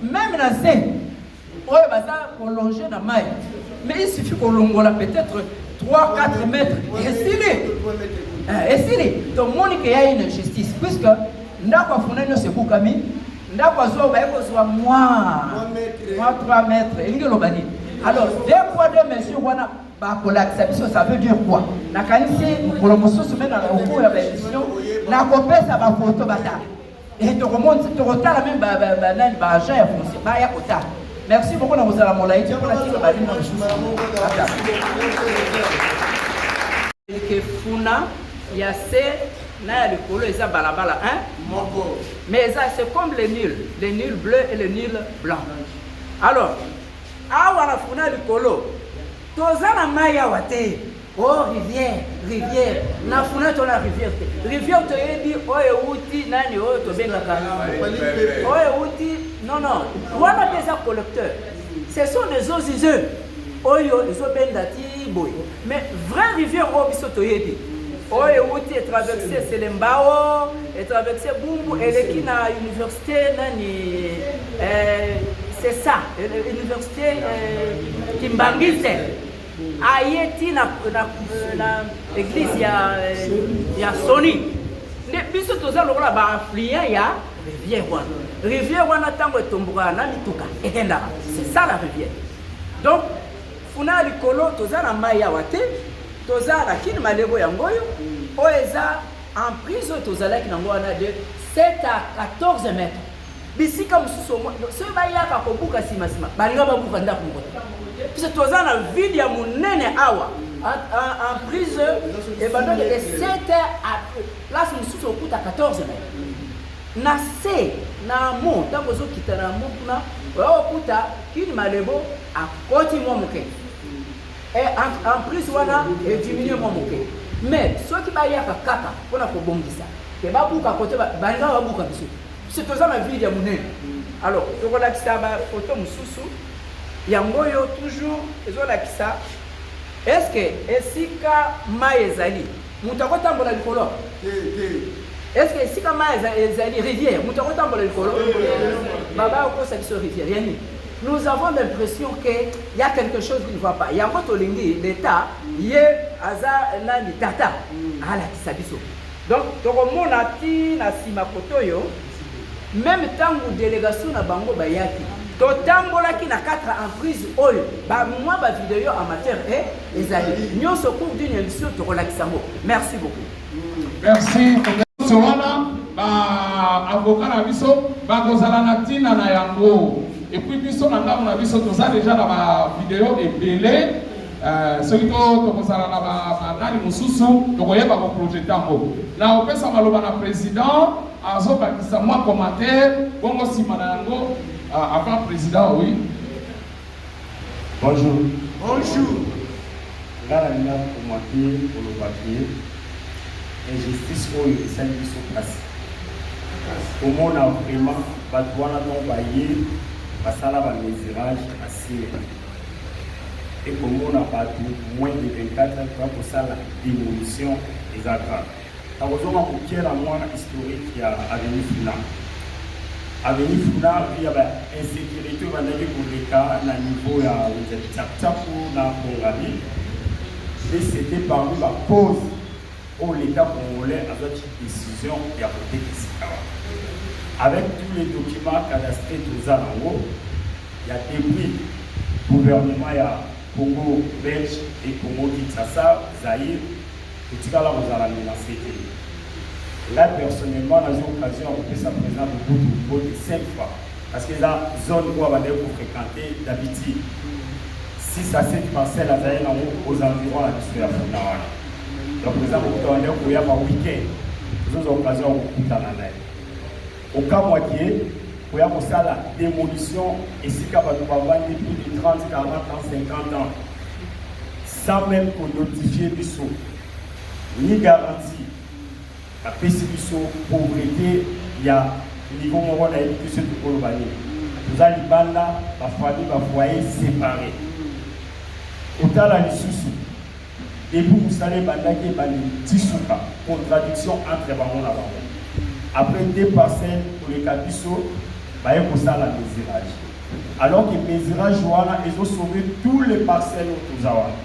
même na se oyo baza kolonge na mai mais il suffit kolongola peut-être 3-4 mètres esili tomoni ke ya une injustice puisque ndako afuna nyonso ekukami ndako azwa baye kozwa mwa 3 mètres elingi eloba nini alors 2 poids 2 mesures wana bakolakisa biso ça veut dire quoi nakanisi mokolo mosusu mpe na cours ya baémission nakopesa bafoto bata tokotala meme banani baagent ya foncier baya kotala merci beaucoup na kozala molai ti mpona tika balina mosusu ke funa ya se na ya likolo eza balabala mais eza c'est comme le nil bleu et le nil blanc alors awa na funa likolo toza na mai awa te oh rivière na funa to na rivière toyebi oyo euti nani oyo tobengaka oyo euti non wana mpe eza collecteur ce sont des eaux useuses oyo ezobenda ti boye mais vraie rivière oyo biso toyebi oyo euti etraverse selembao etraverse bumbu eleki na université nani c'est ça université kimbangiste ayeti na église ya Soni nde biso toza lokola ba-affluent ya rivière wana ntango etomboka na mituka ekendaka c'est ça la rivière donc funa likolo toza na mai awa te toza na kini malego yango oyo oyo eza en prise oyo tozalaki nango wana de 7 à 14 mètres bisika mosusu soki bayaka kobuka nsima balinga babuka ndako moko puisque toza na vide ya monene awa en prise ebandaki de 7 à place mosusu okuta 14 mètres na se na mo ntango ozokita na mo kuna oya okuta kini malebo akoti mwa moke en prise wana ediminue mwa moke mais soki bayaka kaka mpona kobongisa ke babuka kote balinga babuka biso c'est toza na vide ya monene alors tokolakisa bafoto mosusu yango oyo toujours ezolakisa estce esika mai ezali moto akotambola likolo estce esika mai ezali rivière moto akotambola likolo baba okosa biso rivière yani nous avons l'impression que y a quelque chose qui ne va pas yango tolingi l'état ye aza nani tata alakisa biso donc tokomona ti na nsima koto oyo même ntango délégation na bango bayaki totambolaki na 4 emprise oyo bamwa bavideo amateur ezali nyonso cours d'une émission tokolakisa yango merci beaucoup merci wana baavocat na biso bakozala na ntina na yango epuis biso na ndambo na biso toza deja na bavideo ebele soki tokozala na banani mosusu tokoyeba koprojete yango na opesa maloba na président azobakisa mwa commentaire bongo nsima na yango avant président oui bonjour nga nalinga komake kolobaki injustice oyo esali biso kasi komona vraiment bato wana donc baye basala bamesirage asile ekomona bato moins de 24 heures bakosala démolition eza grave nakozonga kokiela mwana historique ya avenue Funa avenue Funa ya bainsécurité oyo bandaki koleka na niveau ya taptapu na Bongali et c'était parmi bacause oyo l'état congolais azwaki décision ya kotekisika avec tous les documents cadastrés toza nango ya depuis gouvernement ya Congo belge et Congo Kinshasa Zaïre etikala kozala menacé te là personnellement j'ai eu l'occasion de kopesa président beaucoup de 5 fois parce que la zone oyo abandaki kofréquenter d'habitude 6 à 7 parcelles azali nango aux environs ya biso ya Funa wana donc président mokuta abandaki koya ba week-end tozozwa occasion ya kokutana naye okamwaki ye koya kosala démolition esika bato bavandi plus de 30, 40 ans, 50 ans sans même konotifie biso ni garantie apesi biso pauvreté ya niveau moko na yebi biso tokoloba nini toza libanda bafamille bafoyer séparé otala lisusu depuis mosala ebandaki ebandi tisuka contradiction entre bango na bango après 2 parcelles koleka biso baye kosala mesirage alors que mesirage wana ezosauve tous les parcelles oyo toza wana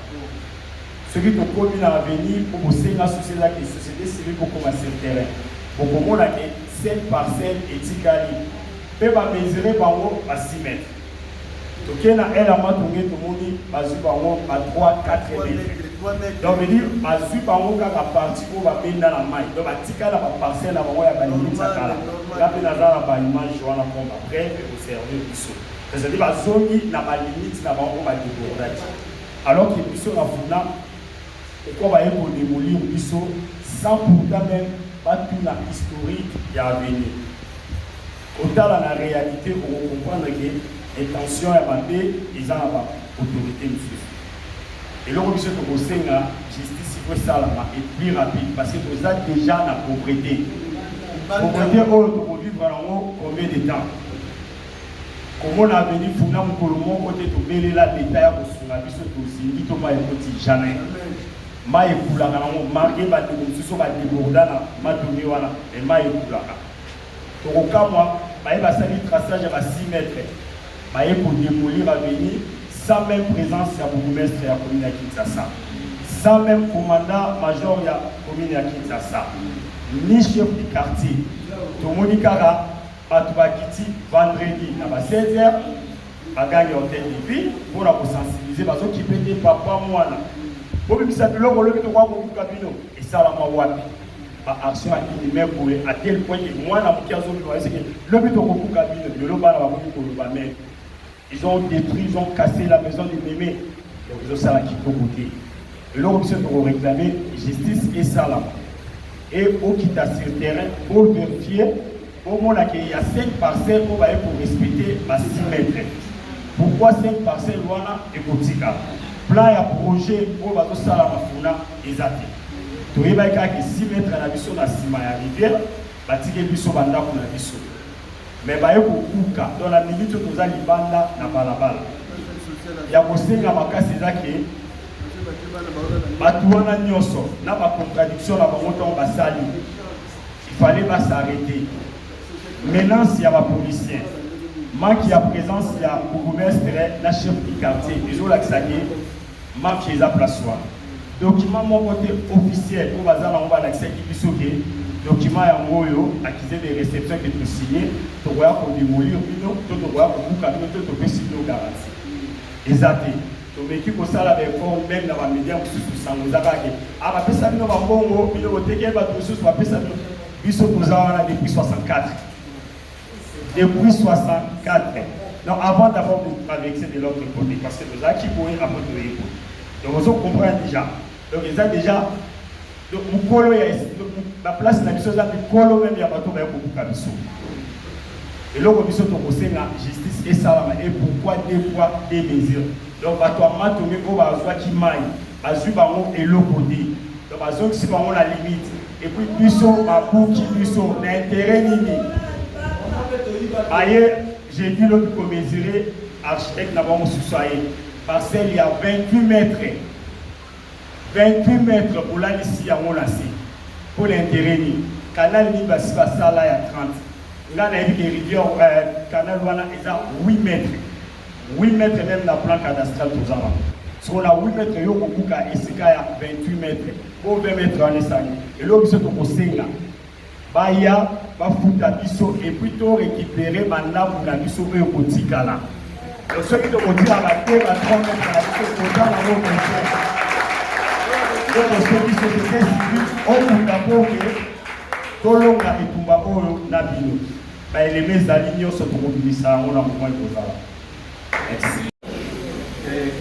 soki tokomi na avenir po bosenga société société civile bokoma sur terrain bokomona ke 5 parcelles etikali mpe bamesire bango ba 6 mètres toke na elle ama tonge tomoni bazwi bango ba 3-4 mètres donc veut dire bazwi bango kaka parti oyo babenda na mai donc batika na baparcelle na bango ya balimite ya kala nga mpe naza na baimage wana komba après oserve biso c'est-à-dire bazongi na balimite na bango badébordaki alors que biso na funa eko baye kodemolir biso sans pourtant même batuna historique ya avenir kotala na réalité okocomprendre ke intention ya mabe eza na baautorité mosusu eloko biso tokosenga justice po esalama et plus rapide parce que toza déjà na pauvreté oyo tokovivre yango combien de temps komona avenir funa mokolo moko te tobelela leta ya kosunga biso tozingi to mai ekoti jamais mai ekulaka nango marke bandeko mosusu badeborda na matongi wana e mai ekulaka tokokamwa baye basali traçage ya ba 6 mètres baye kodemolir avenir sans même présence ya bourgmestre ya commune ya Kinshasa, sans même commandant major ya commune ya Kinshasa, ni chef du quartier. Tomoni kaka bato bakiti vendredi na ba 16h bagani hôtel de ville pour la sensibiliser bazoki pete papa mwana bobimisa biloko lobi to kwa kokuka bino esalama wapi ba action inhumaine pour à tel point que mwana moki azobi wa seke lobi to kokuka bino belo bana bakoki koloba mais ils ont détruit, ils ont cassé la maison de Mémé. Donc ils ont ça qui peut goûter. Et là, on va réclamer justice et ça. Et au quitte sur le terrain pour vérifier, au moment qu'il y a 5 parcelles pour respecter ma 6 mètres. Pourquoi 5 parcelles et Botika? Plan et projet pour ça la mafuna exact. Tu vois, il y a 6 mètres à la mission de la Sima et rivière, bâtir une mission banda pour la mission. Mais baye kokuka dans la minute toza libanda na balabala ya kosenga makasi ezaki bato wana nyonso na bacontradiction na bango ntango basali il fallait s'arrêter menace ya bapoliciens manque ya présence ya bourgmestre na chef du quartier ezolakisaki manque eza place wana document moko te officiel po baza nango balakisaki biso ke document yango oyo accusé de réception que tu signé tokoya kodemolir bino to tokoya kobuka bino to topesi bino garantie eza te tomeki kosala baeffort même na bamédia mosusu sango eza kaka ke bapesa bino bambongo bino boteki bato mosusu bapesa bino biso toza wana depuis 64 depuis 64 donc avant d'abord de traverser de l'autre côté parce que tozalaki boye après toyeko donc ozo comprendre déjà donc eza déjà donc mukolo ya la place na biso za mikolo même ya bato ba kobuka biso eloko biso tokosenga justice et salama et pourquoi 2 poids 2 mesures donc bato amatongi ko bazwaki mai bazwi bango eloko te donc bazongisi bango na limite et puis biso babuki biso na intérêt nini aye j'ai dit l'autre pour mesurer architecte na bango susu aye parcelle il y a 28 mètres 28 mètres pour là ici à mon assez pour l'intérêt ni canal ni basi basala ya 30 là na une rivière canal wana eza 8 mètres 8 mètres même la plan cadastral tout ça so na 8 mètres yo kokuka esika ya 28 mètres pour 20 mètres en esani et là biso to kosenga baya bafuta biso et puis to récupérer bandabu na biso oyo kotikala donc ceux qui to kotika ba te ba 30 mètres na biso ko dans la route donc soki société civile okunda mpoke tolonga etumba oyo na bino baeleme ezali nyonso tokobimisa yango na mokwa ekozala. Merci.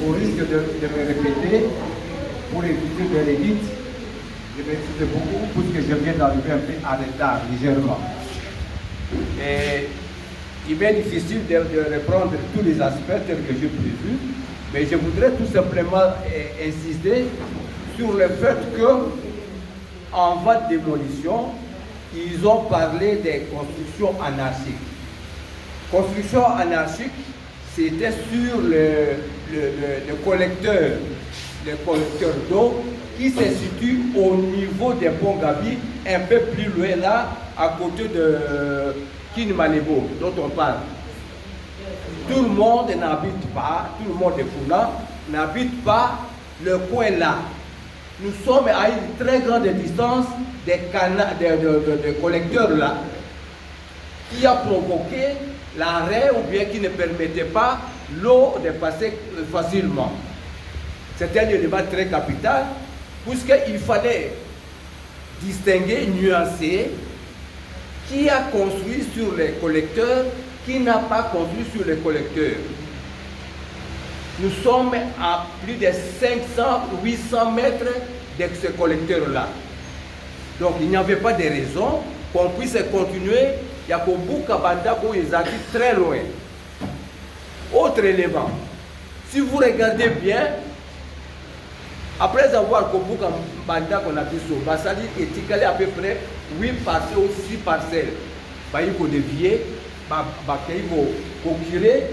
Au risque de me répéter, pour éviter de l'édite, je m'excuse beaucoup puisque je viens d'arriver un peu en retard, légèrement. Et il m'est difficile de reprendre tous les aspects tels que j'ai prévu, mais je voudrais tout simplement insister sur le fait que, en voie de démolition, ils ont parlé des constructions anarchiques. Construction anarchique, c'était sur le collecteur d'eau qui se situe au niveau des ponts Gabi, un peu plus loin là, à côté de Kinimalebo, dont on parle. Tout le monde n'habite pas, tout le monde de Funa n'habite pas le coin là. Nous sommes à une très grande distance des collecteurs là, qui a provoqué l'arrêt ou bien qui ne permettait pas l'eau de passer facilement. C'était un élément très capital, puisqu'il fallait distinguer, nuancer qui a construit sur les collecteurs, qui n'a pas construit sur les collecteurs. Nous sommes à plus de 500-800 mètres de ce collecteur-là. Donc il n'y avait pas de raison qu'on puisse continuer. Il y a Kobuka Bandako, ils habitent très loin. Autre élément, si vous regardez bien, après avoir Kobuka Bandako on a vu sur Bassali, et Tikale à peu près 8 parcelles ou 6 parcelles. Il faut dévier, il faut procurer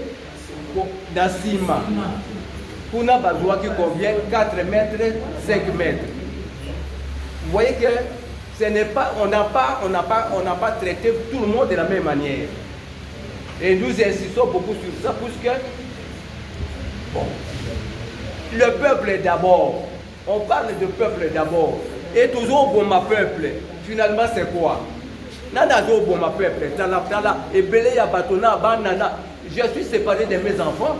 dans Sima. Pour un besoin qui convient 4 mètres, 5 mètres. Vous voyez que ce n'est pas, on n'a pas traité tout le monde de la même manière. Et nous insistons beaucoup sur ça, puisque bon, le peuple d'abord. On parle de peuple d'abord. Et toujours bon ma peuple. Finalement c'est quoi? Nana bon ma peuple. Je suis séparé de mes enfants.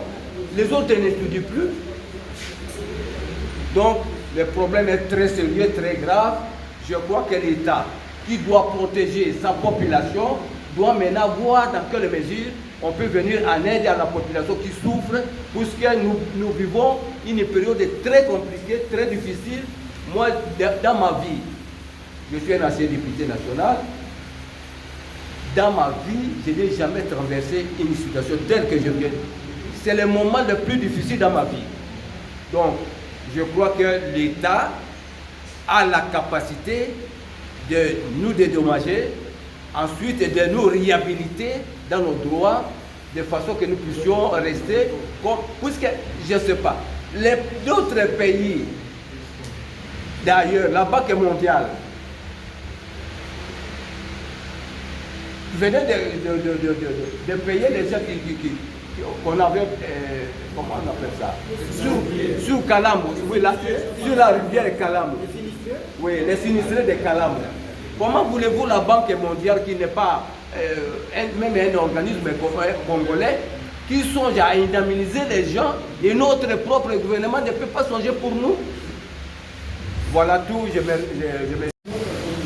Les autres n'étudient plus. Donc le problème est très sérieux, très grave. Je crois que l'État, qui doit protéger sa population, doit maintenant voir dans quelle mesure on peut venir en aide à la population qui souffre, puisque nous vivons une période très compliquée, très difficile. Moi, dans ma vie, je suis un ancien député national. Dans ma vie, je n'ai jamais traversé une situation telle que je viens. C'est le moment le plus difficile dans ma vie. Donc, je crois que l'État a la capacité de nous dédommager, ensuite de nous réhabiliter dans nos droits, de façon que nous puissions rester comme, puisque, je ne sais pas, d'autres pays, d'ailleurs, la Banque mondiale, venait de payer les gens qu'on avait, comment on appelle ça, sur Kalambo, oui, sur la rivière Kalambo. Oui, les sinistrés de Kalambo. Comment voulez-vous la Banque mondiale, qui n'est pas même un organisme congolais, qui songe à indemniser les gens, et notre propre gouvernement ne peut pas songer pour nous? Voilà tout, je me...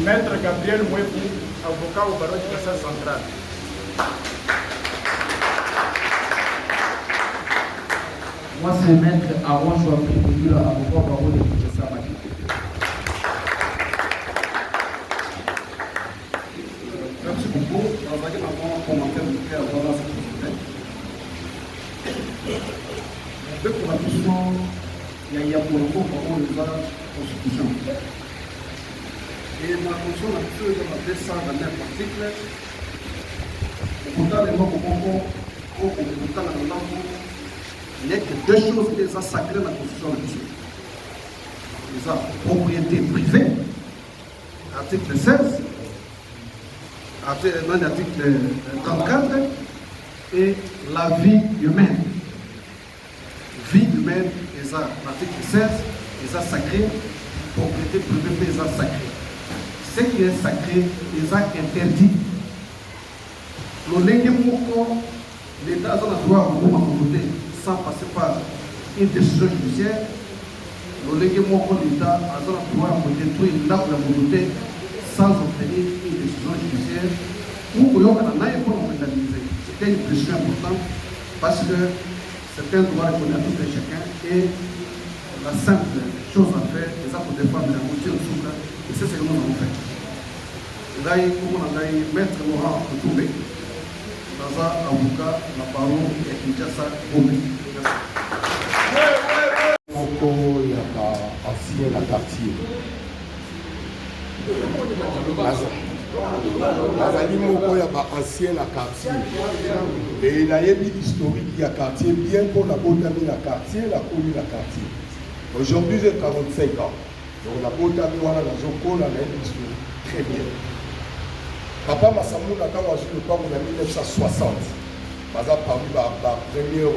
Maître Gabriel Mouebou, avocat au barreau du Kassai central. Moi, c'est Maître Aaron Chouapri, avocat au barreau de Kassai Maki. Merci beaucoup. On va dire avant commentaire de faire avant cette proposition. Deux propositions, il y a pour le coup par rapport à la Constitution. Et dans la Constitution, on a fait dans 229 articles. Pourtant, les mots il n'y a que deux choses qui sont sacrées dans la Constitution. Les propriété privée, article 16, l'article 34, et la vie humaine. Vie humaine, l'article 16, est sacré, propriété privée, est sacré. Ce qui est sacré, est interdit. L'État a le droit à voter sans passer par une décision judiciaire. L'État a le droit à détruire la volonté sans obtenir une décision judiciaire. Ou on a pénalisé. C'était une question importante parce que c'est un droit reconnu à tout et chacun, et la simple chose à faire, c'est ça pour défendre la moitié de souffle, et c'est ce que nous avons fait. Et là, comme on a dit, Maître Laurent Toubé, dans un avocat, la parole est Kinshasa Gomé. Moko ya ba ancien na quartier. Nazali moko ya ba ancien na quartier. Et nayebi historique ya quartier bien pour la botami na quartier, la commune na quartier. Aujourd'hui j'ai 45 ans. Donc la botami wana na zoko na historique très bien. Papa Massamouna quand j'ai le temps en 1960. Baza parmi ba première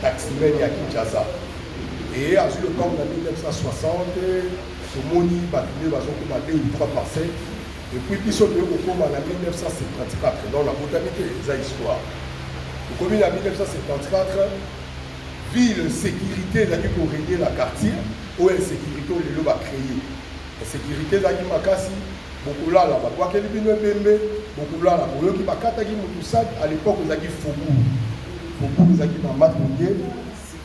taximen ya Kinshasa. Et à le temps en 1960, ce moni battu bazoko ma 2 ou 3 parcelles. Et puis, ils sont venus au en 1954, dans la botanité des histoires. Au commune en 1954, ville sécurité d'aller pour régler la quartier, où la sécurité le va créer. La sécurité d'aller makasi, beaucoup là, quoi qu'elle est bien beaucoup là, pour eux qui va katagi moutoussad, à l'époque, ils ont Fougou. Fougou, ils ont dit Mamat Mouye,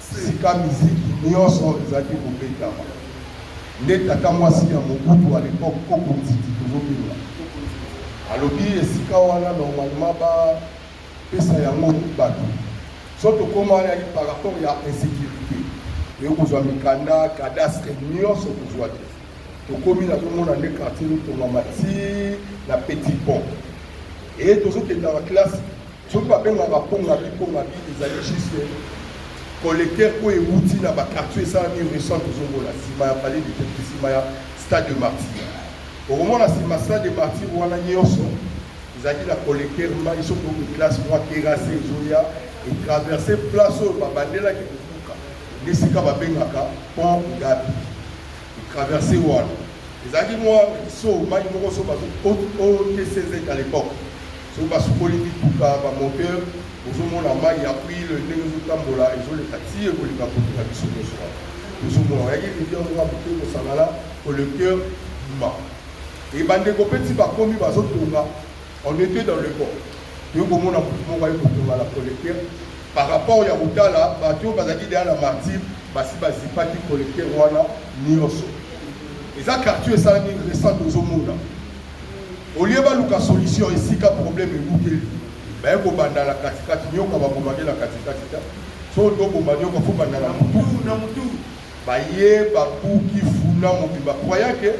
Sika musique, Nyonson, ils ont dit Boubetama. Net à Kamwasi à Mobutu à l'époque, Koko Titi, toujours là. Alors, Sika Wana, normalement, pesa yango bato soto comment aller par rapport à insécurité et vous avez mikanda cadastre nyonso kuzwa te to komi na tomona ne quartier to mamati na petit pont et to soki dans la classe soki ba benga ba ponga bi ezali juste collecteur ko euti na ba quartier ça ni récent tozongola sima ya palais de Tete sima ya stade de Martyr au moment la sima stade de Martyr wana nyonso ils ont dit la collecteur, ils sont dans une classe pour terrasser Zoya et traverser place au Babandela qui est au Bouka. Les Sika Babengaka, pont Gabi. Ils traversaient Ouan. Ils ont dit, moi, ils sont au TCZ à l'époque. Ils sont sous politique pour le moteur. Ils ont mon amaille, ils ont pris le Négozotambola, ils ont les taxis et ils ont les capotés à Bissou de soir. Ils ont mon aïe, ils ont mon abouté au Sanala, collecteur, Bima. Et Bandego Petit Bakomi, Bazotonga. On était dans le port. Par rapport à Yaboutala, Batio Bazaki de la Martyr, Basi Bazipati collecteur Wana, Nioso. Et ça, quartier, ça, récent aux Omona. Au lieu de la solution ici, qu'un problème est bouclé. Ben, on va dans la Katikati, on va bombarder la Katikati. So, on va bombarder, on va bombarder la Moutou. Baye, Babou, qui founa, mon piba. Croyant que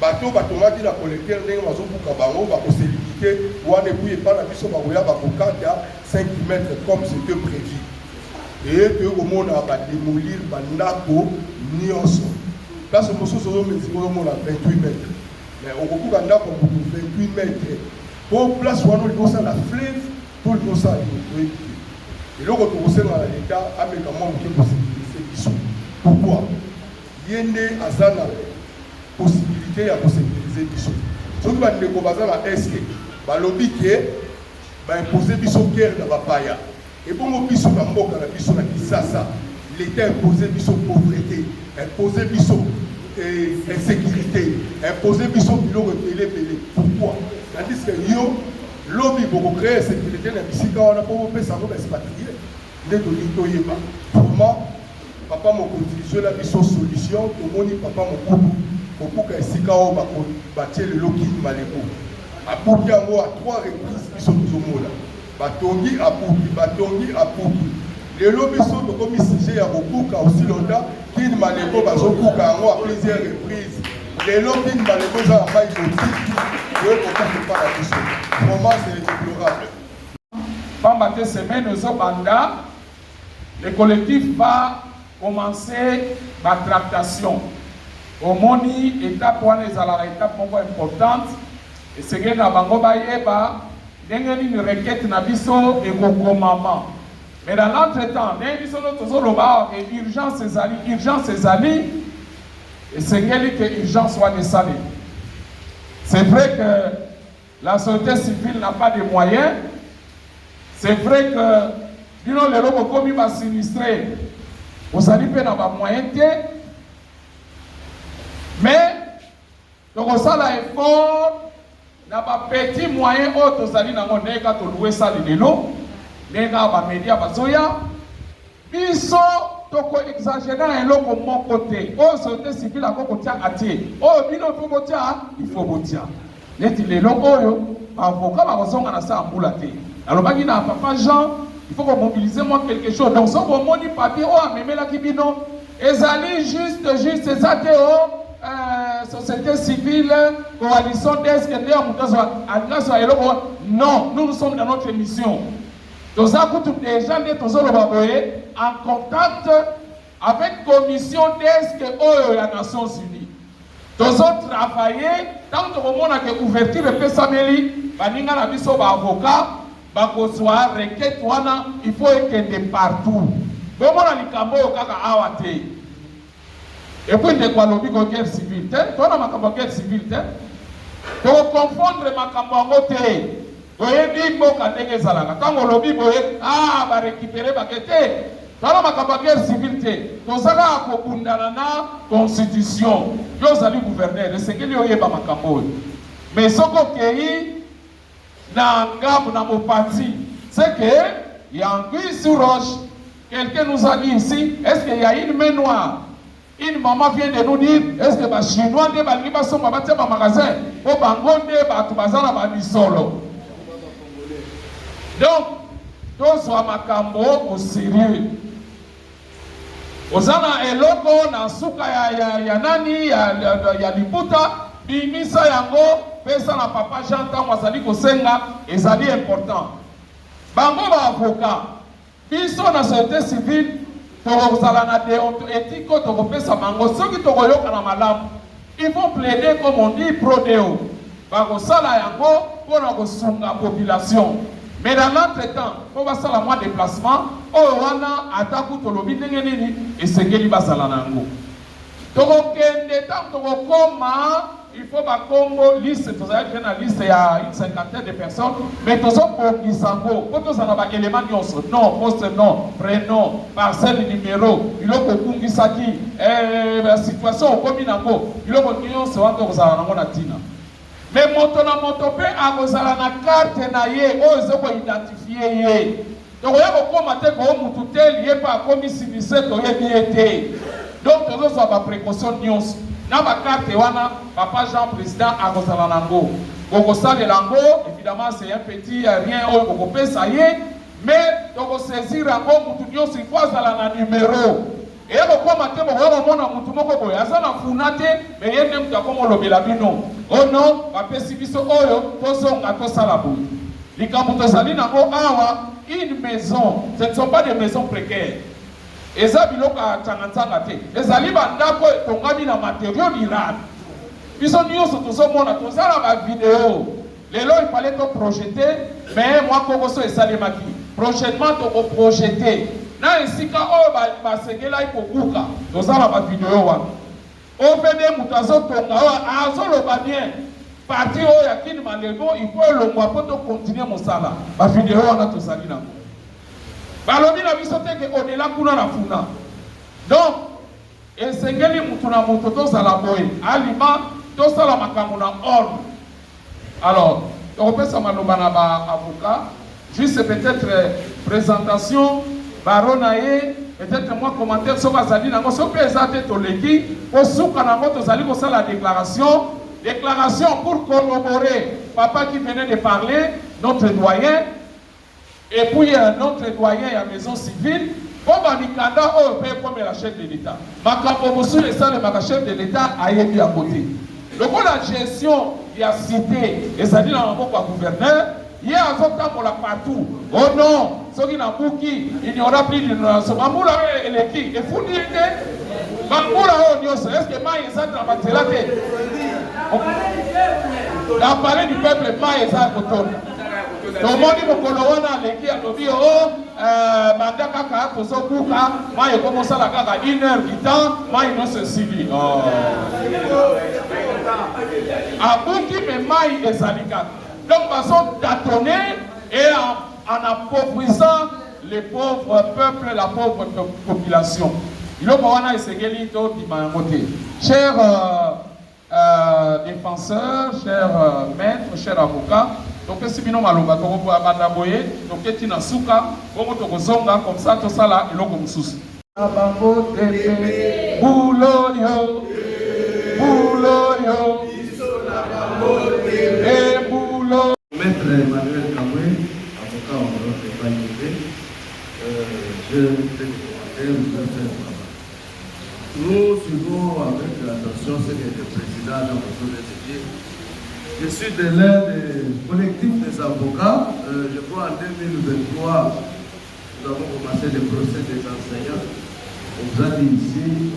bateau batomaki la collecteur ndenge bazobuka bango bakosélimité wana epuye epa na biso bakoya bakokata 5 mètres comme c'était prévu et toyokomona badémolir bandako nyonso place mosusu ozomesika ozomona 28 mètres mais okokuka ndako motu 28 mètres po place wana olikosala fleuve to likosala toyebi te eloko tokosenga na leta ameka mwa moke kosécurize biso pourquoi ye nde aza na possibilité à sécuriser biso. Ce qui va nous baser la SK, balobi ke ba imposer biso guerre na bapaya. Et bon biso na mboka na biso na Kisasa, l'État imposer biso pauvreté, imposer biso insécurité, imposer biso biloko pelé. Pourquoi? Tandis que yo lobby pour créer sécurité na bisika wana pour pesa ngo expatrié. Ndeto lito yeba. Comment papa mo contribuer la biso solution, to moni papa mo kutu Okuka esika o batie le loki maleko apuki yango à 3 reprises biso tozomona batongi apuki lelo biso tokomi sujet ya kokuka aussi longtemps kini maleko bazokuka yango à plusieurs reprises lelo kini maleko eza na mai politique oyo kokuka pa na biso vraiment c'est déplorable. Pendant des semaines ozobanda le collectif va commencer la tractation. Au moni, étape wana ezala étape moko importante et c'est que na bango bayeba ndenge ni requête na biso ekokomama mais dans l'entretemps ndenge biso tozoloba urgence ezali et c'est que urgence wana esali. C'est vrai que la société civile n'a pas de moyens, c'est vrai que bino lelo bokomi ba sinistré ozali pe na ba moyens te. Mais, donc on a l'effort, n'a pas petit moyen autre, ça dit, n'a pas loué ça de l'eau, n'a pas média, bazoya, ils sont exagérés un lot comme mon côté. Oh, société civile, à côté à tier. Oh, il faut botia. Les longs, oh, avocat, ma raison, on a ça en boulaté. Alors, il y a papa Jean, il faut qu'on mobilise moi quelque chose. Donc, ça, on m'a dit papier, oh, mais là, qui dit non, et allez juste, c'est ça, oh. Société civile, coalition non, nous sommes dans notre mission. Nous avons déjà en contact avec la commission d'Est de la Nations Unies. Nous avons travaillé dans le moment où l'ouverture de Pessameli, avocat, requête, il faut être partout. Et puis, il y a une guerre civile. Tu as une guerre civile. tokokonfondre makambo yango te toyebi mboka ndenge ezalaka ntango olobi boye barécupere bake te tala makambo ya guerre civile te tozalaka kobundana na constitution yo ozali gouverneur esengeli oyeba makambo oyo mais soki okei na ngambo na mopanzi c'est que il y a anguille sur roche. Quelqu'un nous a dit ici, est-ce qu'il y a une main noire? Une maman vient de nous dire, est-ce que les Chinois ne sont pas dans le magasin? Ou Bangonde, Batubazana, solo. Donc, tous sont makambo au sérieux. Ozana eloko na suka ya nani ya liputa bimisa yango pesa na papa Jean Mwazali kosenga ezali important. Bango ba avocat biso na société civile tokozala na déontologie éthique tokopesa bango soki tokoyoka na malamu ils vont plaider comme on dit pro deo bakosala yango mpona kosunga population mais dans l'entretemps po basala mwa déplacement oyo wana ataku tolobi ndenge nini esengeli basala na yango tokokende ntango tokokoma il faut bakombo liste tozalaki na liste ya une cinquantaine de personnes mais tozobongisa yango po tozala baélément nyonso nom poste nom prénom parcelle numéro biloko okungisaki situation okomi nango biloko nyonso wana tokozala nango na ntina mais moto na moto mpe akozala na carte na ye oyo ezokoidentifie ye tokoya kokoma te koo mutu te liye mpe akomi simise toyebi ye te donc tozozwa baprécaution nyonso na bakarte wana papa Jean président akozala nango kokosalela yango évidemment c'est un petit rien oyo kokopesa ye mais tokosaisir yango mutu nyonso il faut azala na numéro eya kokoma te bokoya komona mutu moko boye aza na funa te mais ye nde mutu akomolobela bino o non bapesi biso oyo tozonga tosala boye likambo tozali nango awa une maison ce ne sont pas des maisons précaires eza biloko ya ntsanga te ezali bandako etongami na matériau durable biso nyonso tozomona tozala bavideo lelo ifale toprojete mais mwa kokoso esalemaki prochainement tokoprojete na esika oyo basengelaki kobuka tozala bavideo wana opede moto azotonga oyo azoloba bien parti oyo ya kini malebo ifo elongwa mpo tokontinue mosala bavideo wana tozali nango balobi na biso teke odela kuna na funa donc esengeli mutu na moto tozala boye alima tosala makambo na ordre alors tokopesa maloba na baavocat juste peut-être présentation baro na ye peut-être moi commentaire soki azali nango soki mpe eza te toleki kosuka nango tozali kosala déclaration pour corroborer papa qui venait de parler notre doyen. Et puis il y a un autre doyen à la maison civile, comme Mikanda, comme la chef de l'État. Makabobosu et ça, le chef de l'État a été à côté. Donc la gestion, il y a cité, et ça dit dans le gouverneur, il y a un autre temps partout. Oh non, ceux qui n'ont pas il n'y aura plus de nation. Mamoula et l'équipe, et fou dire que Mamoula est-ce que Maïsa travaille là? On parler du peuple Maïsa Koton. Tomoni mokolo wana leki alobi banda kaka tozokuka mai ekomosala kaka 1 heure du temps mai non sesili abuki me mai ezali kaka donc bazo tâtonner et en appauvrissant les pauvres peuples, la pauvre population. Iloko wana esengeli to dimango te. Chers défenseurs, chers maîtres, chers avocats, donc si bino maloba to ko abanda boye donc etina suka bongo to kozonga comme ça to sala eloko mususu abango tepe buloyo isola bango tepe bulo. Maître Emmanuel Kamwe, avocat en droit de l'humanité, je vais vous faire nous suivons avec attention ce que le président Jean-François dit. Je suis de l'un des collectifs des avocats. Je crois en 2023, nous avons commencé le procès des enseignants. On vous a dit ici,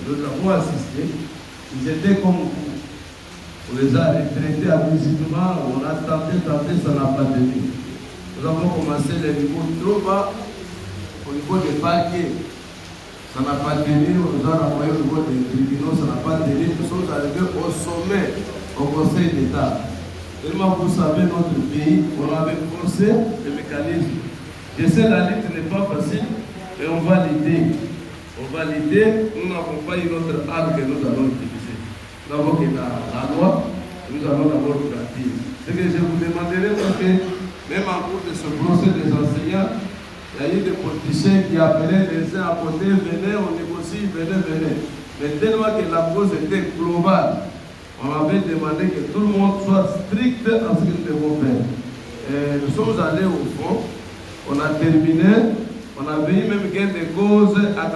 nous avons assisté. Ils étaient comme vous. On les a retraités abusivement, on a tenté, ça n'a pas tenu. Nous avons commencé le niveau trop bas, au niveau des parquets. Ça n'a pas tenu, on nous a renvoyé au niveau des tribunaux, ça n'a pas tenu. Nous sommes arrivés au sommet. au Conseil d'État. Tellement vous savez, notre pays, on avait forcé le mécanisme. Je sais la lutte n'est pas facile, mais on va l'aider. On va l'aider, nous n'avons pas une autre arme que nous allons utiliser. Nous avons que la loi, nous allons d'abord garantir. Ce que je vous demanderai, parce que même en cours de ce procès des enseignants, il y a eu des politiciens qui appelaient les uns à côté, venez, on négocie, venez. Mais tellement que la cause était globale, on avait demandé que tout le monde soit strict en ce que nous devons faire. Et nous sommes allés au fond, on a terminé, on avait eu même gain de cause à 90%.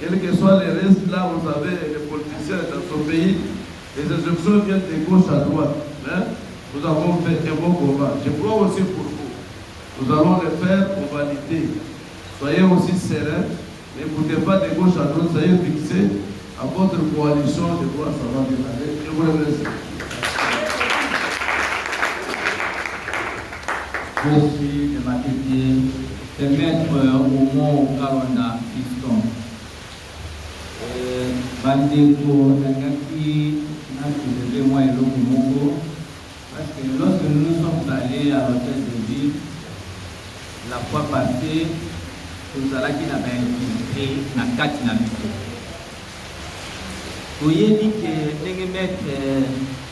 Quels que soient les restes, là, vous savez, les politiciens dans ce pays, les exceptions viennent de gauche à droite. Hein? Nous avons fait un bon combat. Je crois aussi pour vous. Nous allons le faire pour valider. Soyez aussi sereins. N'écoutez pas de gauche à droite. Soyez fixés à votre coalition. Je crois que ça va bien aller. Je vous remercie. Merci de m'accueillir. Permettre au mot Kalonda Fiston. Bandeko Nangaki, Nanti moi et Moko. Parce que lorsque nous sommes allés à l'hôtel de ville, la fois passée, nous allons avait invité na kati na biso. Toyebi que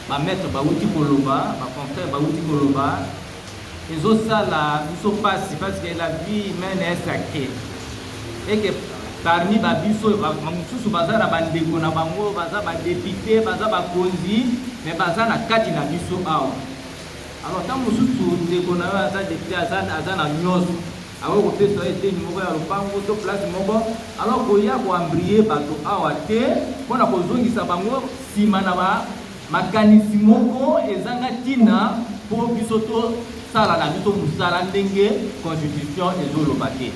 ma maître bauti koloba, ma confrère bauti koloba, ils ont ça là, ils sont passés parce que la vie humaine est sacrée. Et que parmi babiso, sous bazar bandeko na bango, bazar ba député, bazar ba konzi, mais bazar na kati na biso awa. Alors tant que sous ndeko na bazar député azana nyoso, awo ko peso ete ni moko ya lopango to place moko, alors ko ya ko ambrier bato awa te, pona ko zongisa bango sima na ba makanisi moko ezanga tina po biso to sala na biso musala ndenge constitution ezoloba te.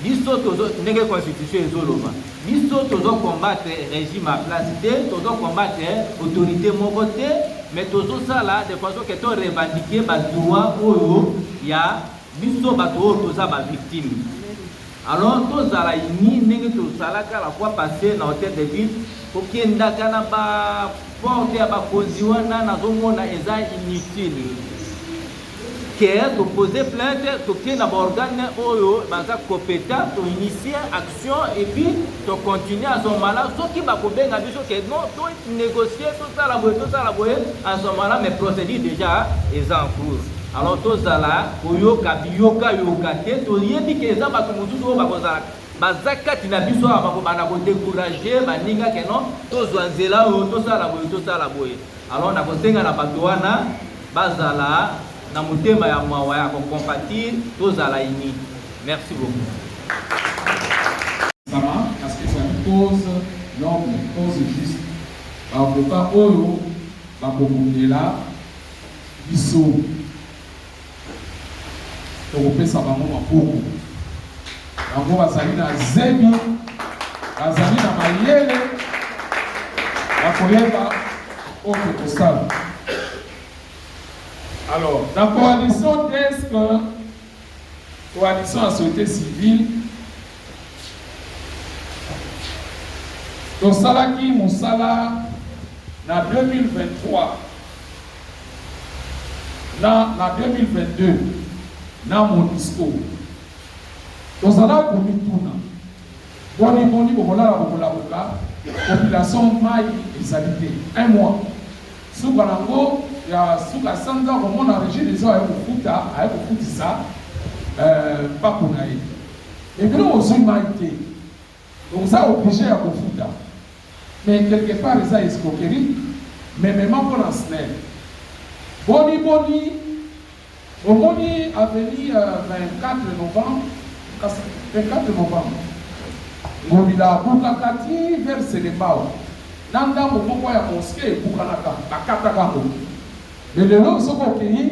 Biso tozo ndenge constitution ezoloba. Biso tozo combattre régime à place te, tozo combattre autorité moko te, mais tozo sala de façon que to revendiquer ba droit oyo ya biso bato oyo toza ba victime. Alors tozala ini ndenge tosalaka la fois passée na hôtel de ville kokendaka na ba porte ya bakonzi wana nazomona eza inutile. Que de poser plainte, de na organe oyo baza compétent, to initier action et puis de continuer à son malade. Ce qui va benga biso que non, to négocier tout ça la boye à son malade, mais procédure déjà est en cours. Alors to zala oyo kabiyoka yokate to yebi que za ba mutu to ba kozala bazaka tina biso ba bana ko décourager baninga que non to zwanzela oyo to sala boye. Alors na kosenga na bato wana bazala na mutema ya mawa ya compatir tozala ini. Merci beaucoup. Sama parce que c'est une cause noble, une cause juste. Avocat oyo bakobundela biso tokopesa bango maboko. Bango bazali na zebi, bazali na mayele bakoyeba oyo kosala. Alors, la coalition DESC, coalition à société civile, Tosalaki Moussala, na 2023, na 2022, na Monisco. Tosala Komituna, Boni Bokola Boka, population Maï et Salité, 1 mois. Sous Balango, il y a sous la Sanda, on a régime des gens avec le Foutissa, pas qu'on aille. Et puis nous aussi maïté. Donc ça obligé à Kofuta. Mais quelque part, ils ont escroquerie, mais même pour l'instant. Boni, au Boni a venu 24 novembre. 24 novembre. Ngobila, Boukakati, vers Sénébao. Nanda moko ya mosquée bukanaka bakata kango mais le long soko pays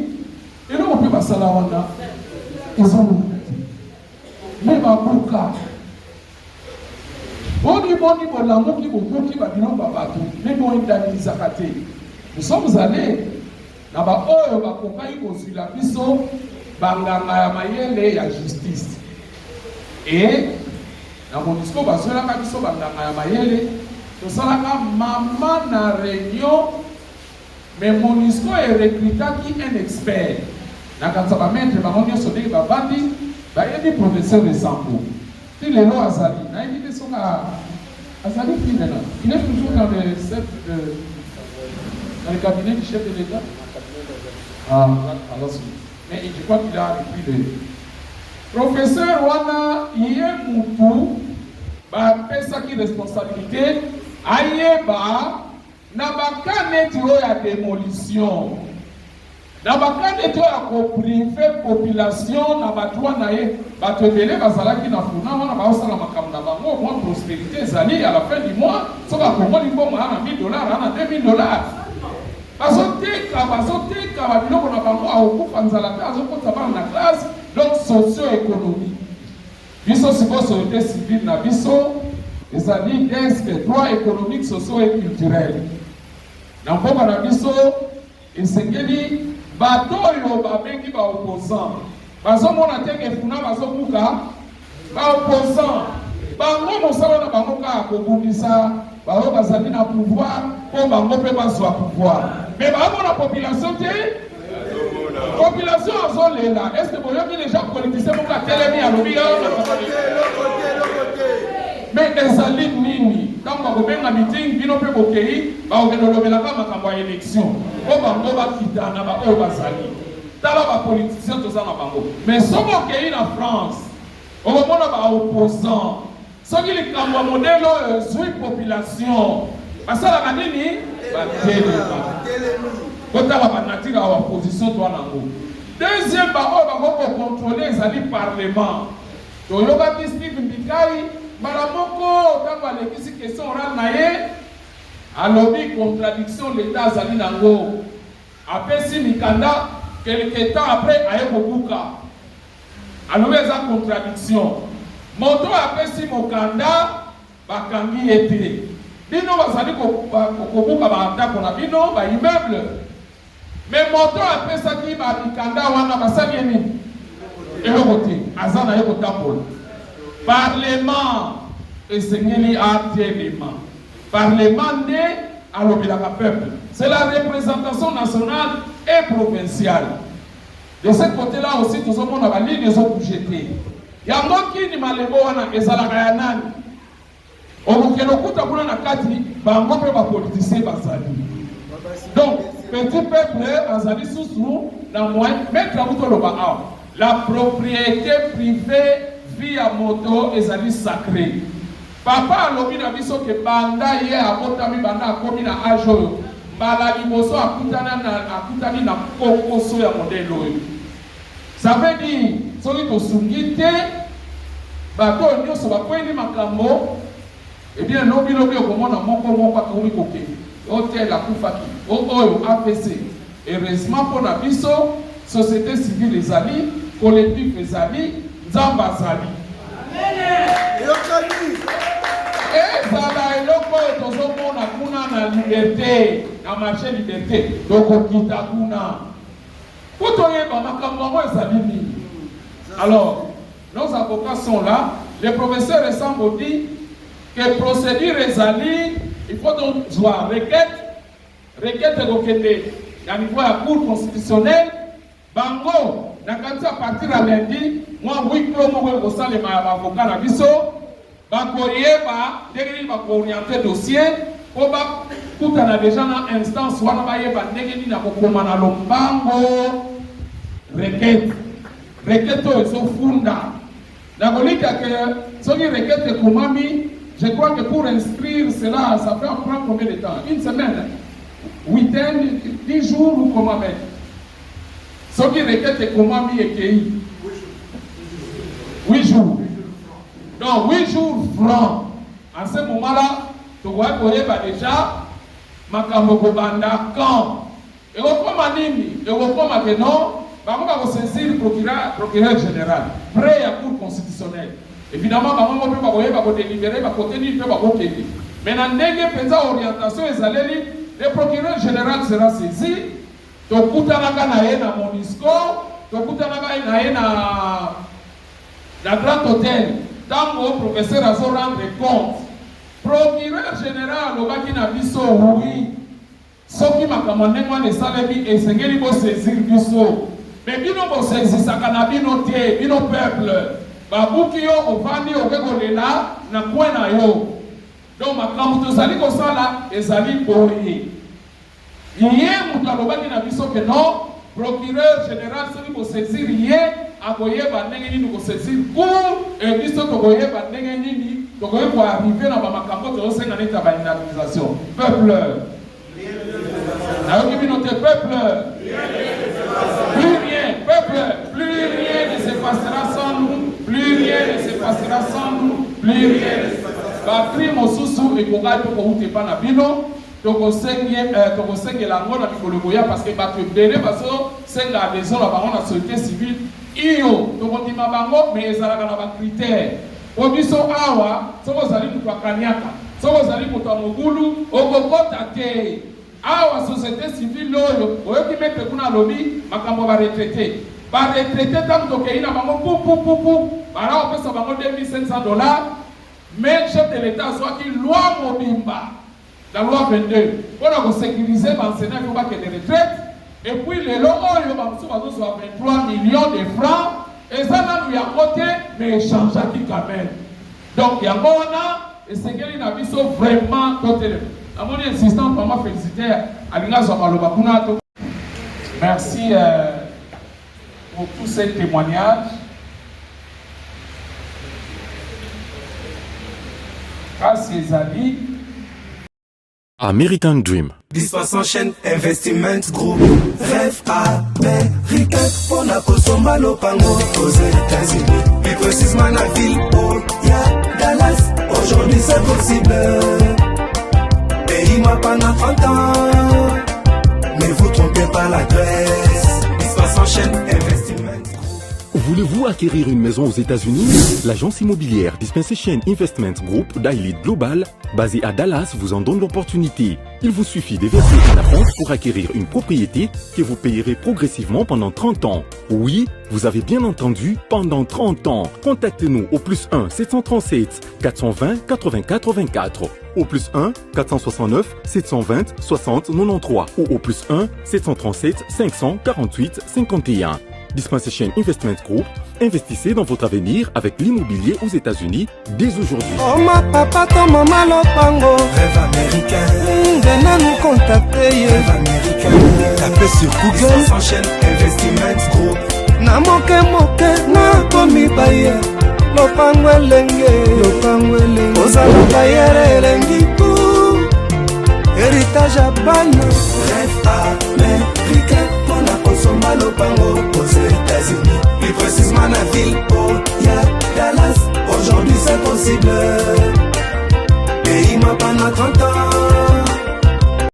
et le mpe basala wana ezolo mais babuka boni bolango ki bokoki ba bino babato mais bon indemnisation kate nous sommes allés na ba oyo ba kokai kozila biso banganga ya mayele ya justice et na Monisco bazolaka biso banganga ya mayele tosalaka mama na réunion mais MONUSCO erecrutaki un expert na kanisa bamaître bango nyonso ndenge bavandi bayebi professeur de Sambo ti lelo azali nayebi te soki azali qui maintenant il est toujours dans le cabinet du chef de l'État. Alors mais je crois qu'il a repris le professeur wana iye mutu bapesaki responsabilité ayeba na bakaneti oyo ya démolition na bakaneti oyo ya koprive population na bato wana ye bato ebele bazalaki na funa wana baosala makambo na bango mwa prospérité ezali à la fin du mois soki akomoni mbongo ana $1000 ana $2000 bazoteka babiloko na bango akokufa nzala te azokota bana na classe. Donc socio-économique biso sikoyo société civile na biso ezali desk droit économique socio et culturel na mboka na biso esengeli bato oyo babengi baopposant bazomona teke funa bazobuka baopposant bango mosala na bango kaka kobundisa baoyo bazali na pouvoir mpo bango mpe bazwa pouvoir mais baomona population te. Population azolela. Est-ce que vous voyez les gens politiciens vont telemi à l'objet? Mais ezali nini? Quand vous avez un meeting, bino pe bokei, ba okelobela ka makambo ya élection. O bango ba kitana ba o bazali. Tala ba politiciens to za na bango. Mais somo kei na France, o mona ba opposant. Soki likambo modelo zui population. Basala ka nini? Ba telema. Kotala ba nature ya opposition to nango. Deuxième ba o ba ko contrôler ezali parlement. To yoba Steve Mbikai baramoko tango alekisi question orale na ye alobi contradiction l'état azali nango apesi mikanda quelque temps après aye kobuka alobi eza contradiction moto apesi mokanda bakangi ye te bino bazali kobuka bandako na bino baimmeuble mais moto apesaki bamikanda wana basali ye nini eloko te aza na ye kotambola. Parlement esengeli atelema. Parlement né à l'obélaka peuple. C'est la représentation nationale et provinciale. De ce côté-là aussi, tout le monde a validé les autres budgétés. Yango qui ni malembo wana ezalaka ya nani? Okokelo kuta kuna na kati bango pe ba politicien basali. Donc, petit peuple azali susu na moyen mettre à muto loba a. La propriété privée via moto ezali sacré. Papa alobi na biso ke banda ye abotami banda akomi na age oyo mbala liboso akutani na kokoso ya modele oyo. Ça veut dire soki tosungi te bato nyonso bakweli makambo ebien lobi okomona moko akomi kokende hotel akufaki oyo APC. Heureusement mpo na biso société civile ezali collectif ezali nzamba azali ezala eloko oyo tozomona kuna na liberté na marché liberté tokokita kuna po toyeba makambo yango ezali nini. Alors nos avocats sont là. Le professeur Esambo dit que procédure ezali il faut donc jouer requête ekokende na niveau ya cour constitutionnelle bango na kanisa à partir à lundi moi oui promo ko salema ya avocat na biso ba koyeba ndenge ba ko orienter dossier ko ba kutana déjà na instance wana ba yeba ndenge ni na kokoma na lombango requête so funda na kolika que soki requête komami. Je crois que pour inscrire cela ça peut prendre combien de temps? Une semaine, 10 jours ou comment mettre? Ce qui requête comment mi ekei 8 jours. Donc 8 jours francs. En ce moment-là, tu vois que déjà makambo kobanda quand et au comment nini et au comment que non bango ko saisir procureur général près à cour constitutionnelle. Évidemment bango mpe bakoyeba ko délibérer ba contenir pe ba kokeli. Mais na ndenge penza orientation ezaleli le procureur général sera saisi. Tokutanaka na ye na MONUSCO, tokutanaka na ye na Grand Hôtel. Tant que le professeur a rendre compte Procureur général alobaki na biso oui. Soki makambo ndenge wana esalemi esengeli bosaisir biso. Mais bino bosaisisaka na bino te, bino peuple. Babuki yo ovandi okekolela na coin na yo. Donc makambo tozali kosala ezali boye. Yé mutu alobaki na biso que non, procureur général soki bosaisir ye akoyeba ndenge nini kosaisir cour et biso tokoyeba ndenge nini tokoye koarrive na bamakambo tozosenga neti ya baindemnisation. Peuple nayoki bino te peuple, plus rien, peuple, plus rien ne se passera sans nous, plus rien ne se passera sans nous, plus rien ne se passera. Bakri mosusu ekokali tokouta epa na bino tokosengela yango na mikolo boya parce que bato ebele bazosenga adhesion na bango na société civile iyo tokondima bango mais ezalaka na bakritere po biso awa soki ozali moto akaniaka soki ozali moto ya mogulu okokota te awa société civile oyo oyoki mete kuna alobi makambo baretraité ntango tokei na bango pupupupu bara opesa bango $2500 mais chef de l'état azwaki loi mobimba la loi 22 pour sécuriser l'enseignant qui va de retraite et puis les lots oyo bamusu bazozwa 23 millions de francs et ça na lui a côté mais échangeaki quand même donc yango wana esengeli na biso vraiment totele amoni insistant vraiment féliciter alinga zwa maloba kuna to. Merci pour tous ces témoignages. Grâce à amis. American Dream. Dispensant chaîne Investment Group. Rêve américain pour la Kosomba Lopango aux États-Unis. Plus précisément la ville où il y a Dallas. Aujourd'hui c'est possible. Pays-moi pendant 30 ans. Ne vous trompez pas l'adresse. Dispensant chaîne Investment. Voulez-vous acquérir une maison aux États-Unis? L'agence immobilière Dispensation Investment Group d'Elite Global, basée à Dallas, vous en donne l'opportunité. Il vous suffit de verser un apport pour acquérir une propriété que vous payerez progressivement pendant 30 ans. Oui, vous avez bien entendu, pendant 30 ans. Contactez-nous au +1 737 420 84 24, au +1 469 720 60 93 ou au +1 737 548 51. Dispensation Investment Group, investissez dans votre avenir avec l'immobilier aux États-Unis dès aujourd'hui. Oh ma papa, ton maman lopango. Rêve américain. Venez nous contacter. Rêve américain. Tapez sur Google. Dispensation Investment Group. Na moke na komi baye. Lopango elenge. Ozala bayere elengi pou. Héritage à bana. Rêve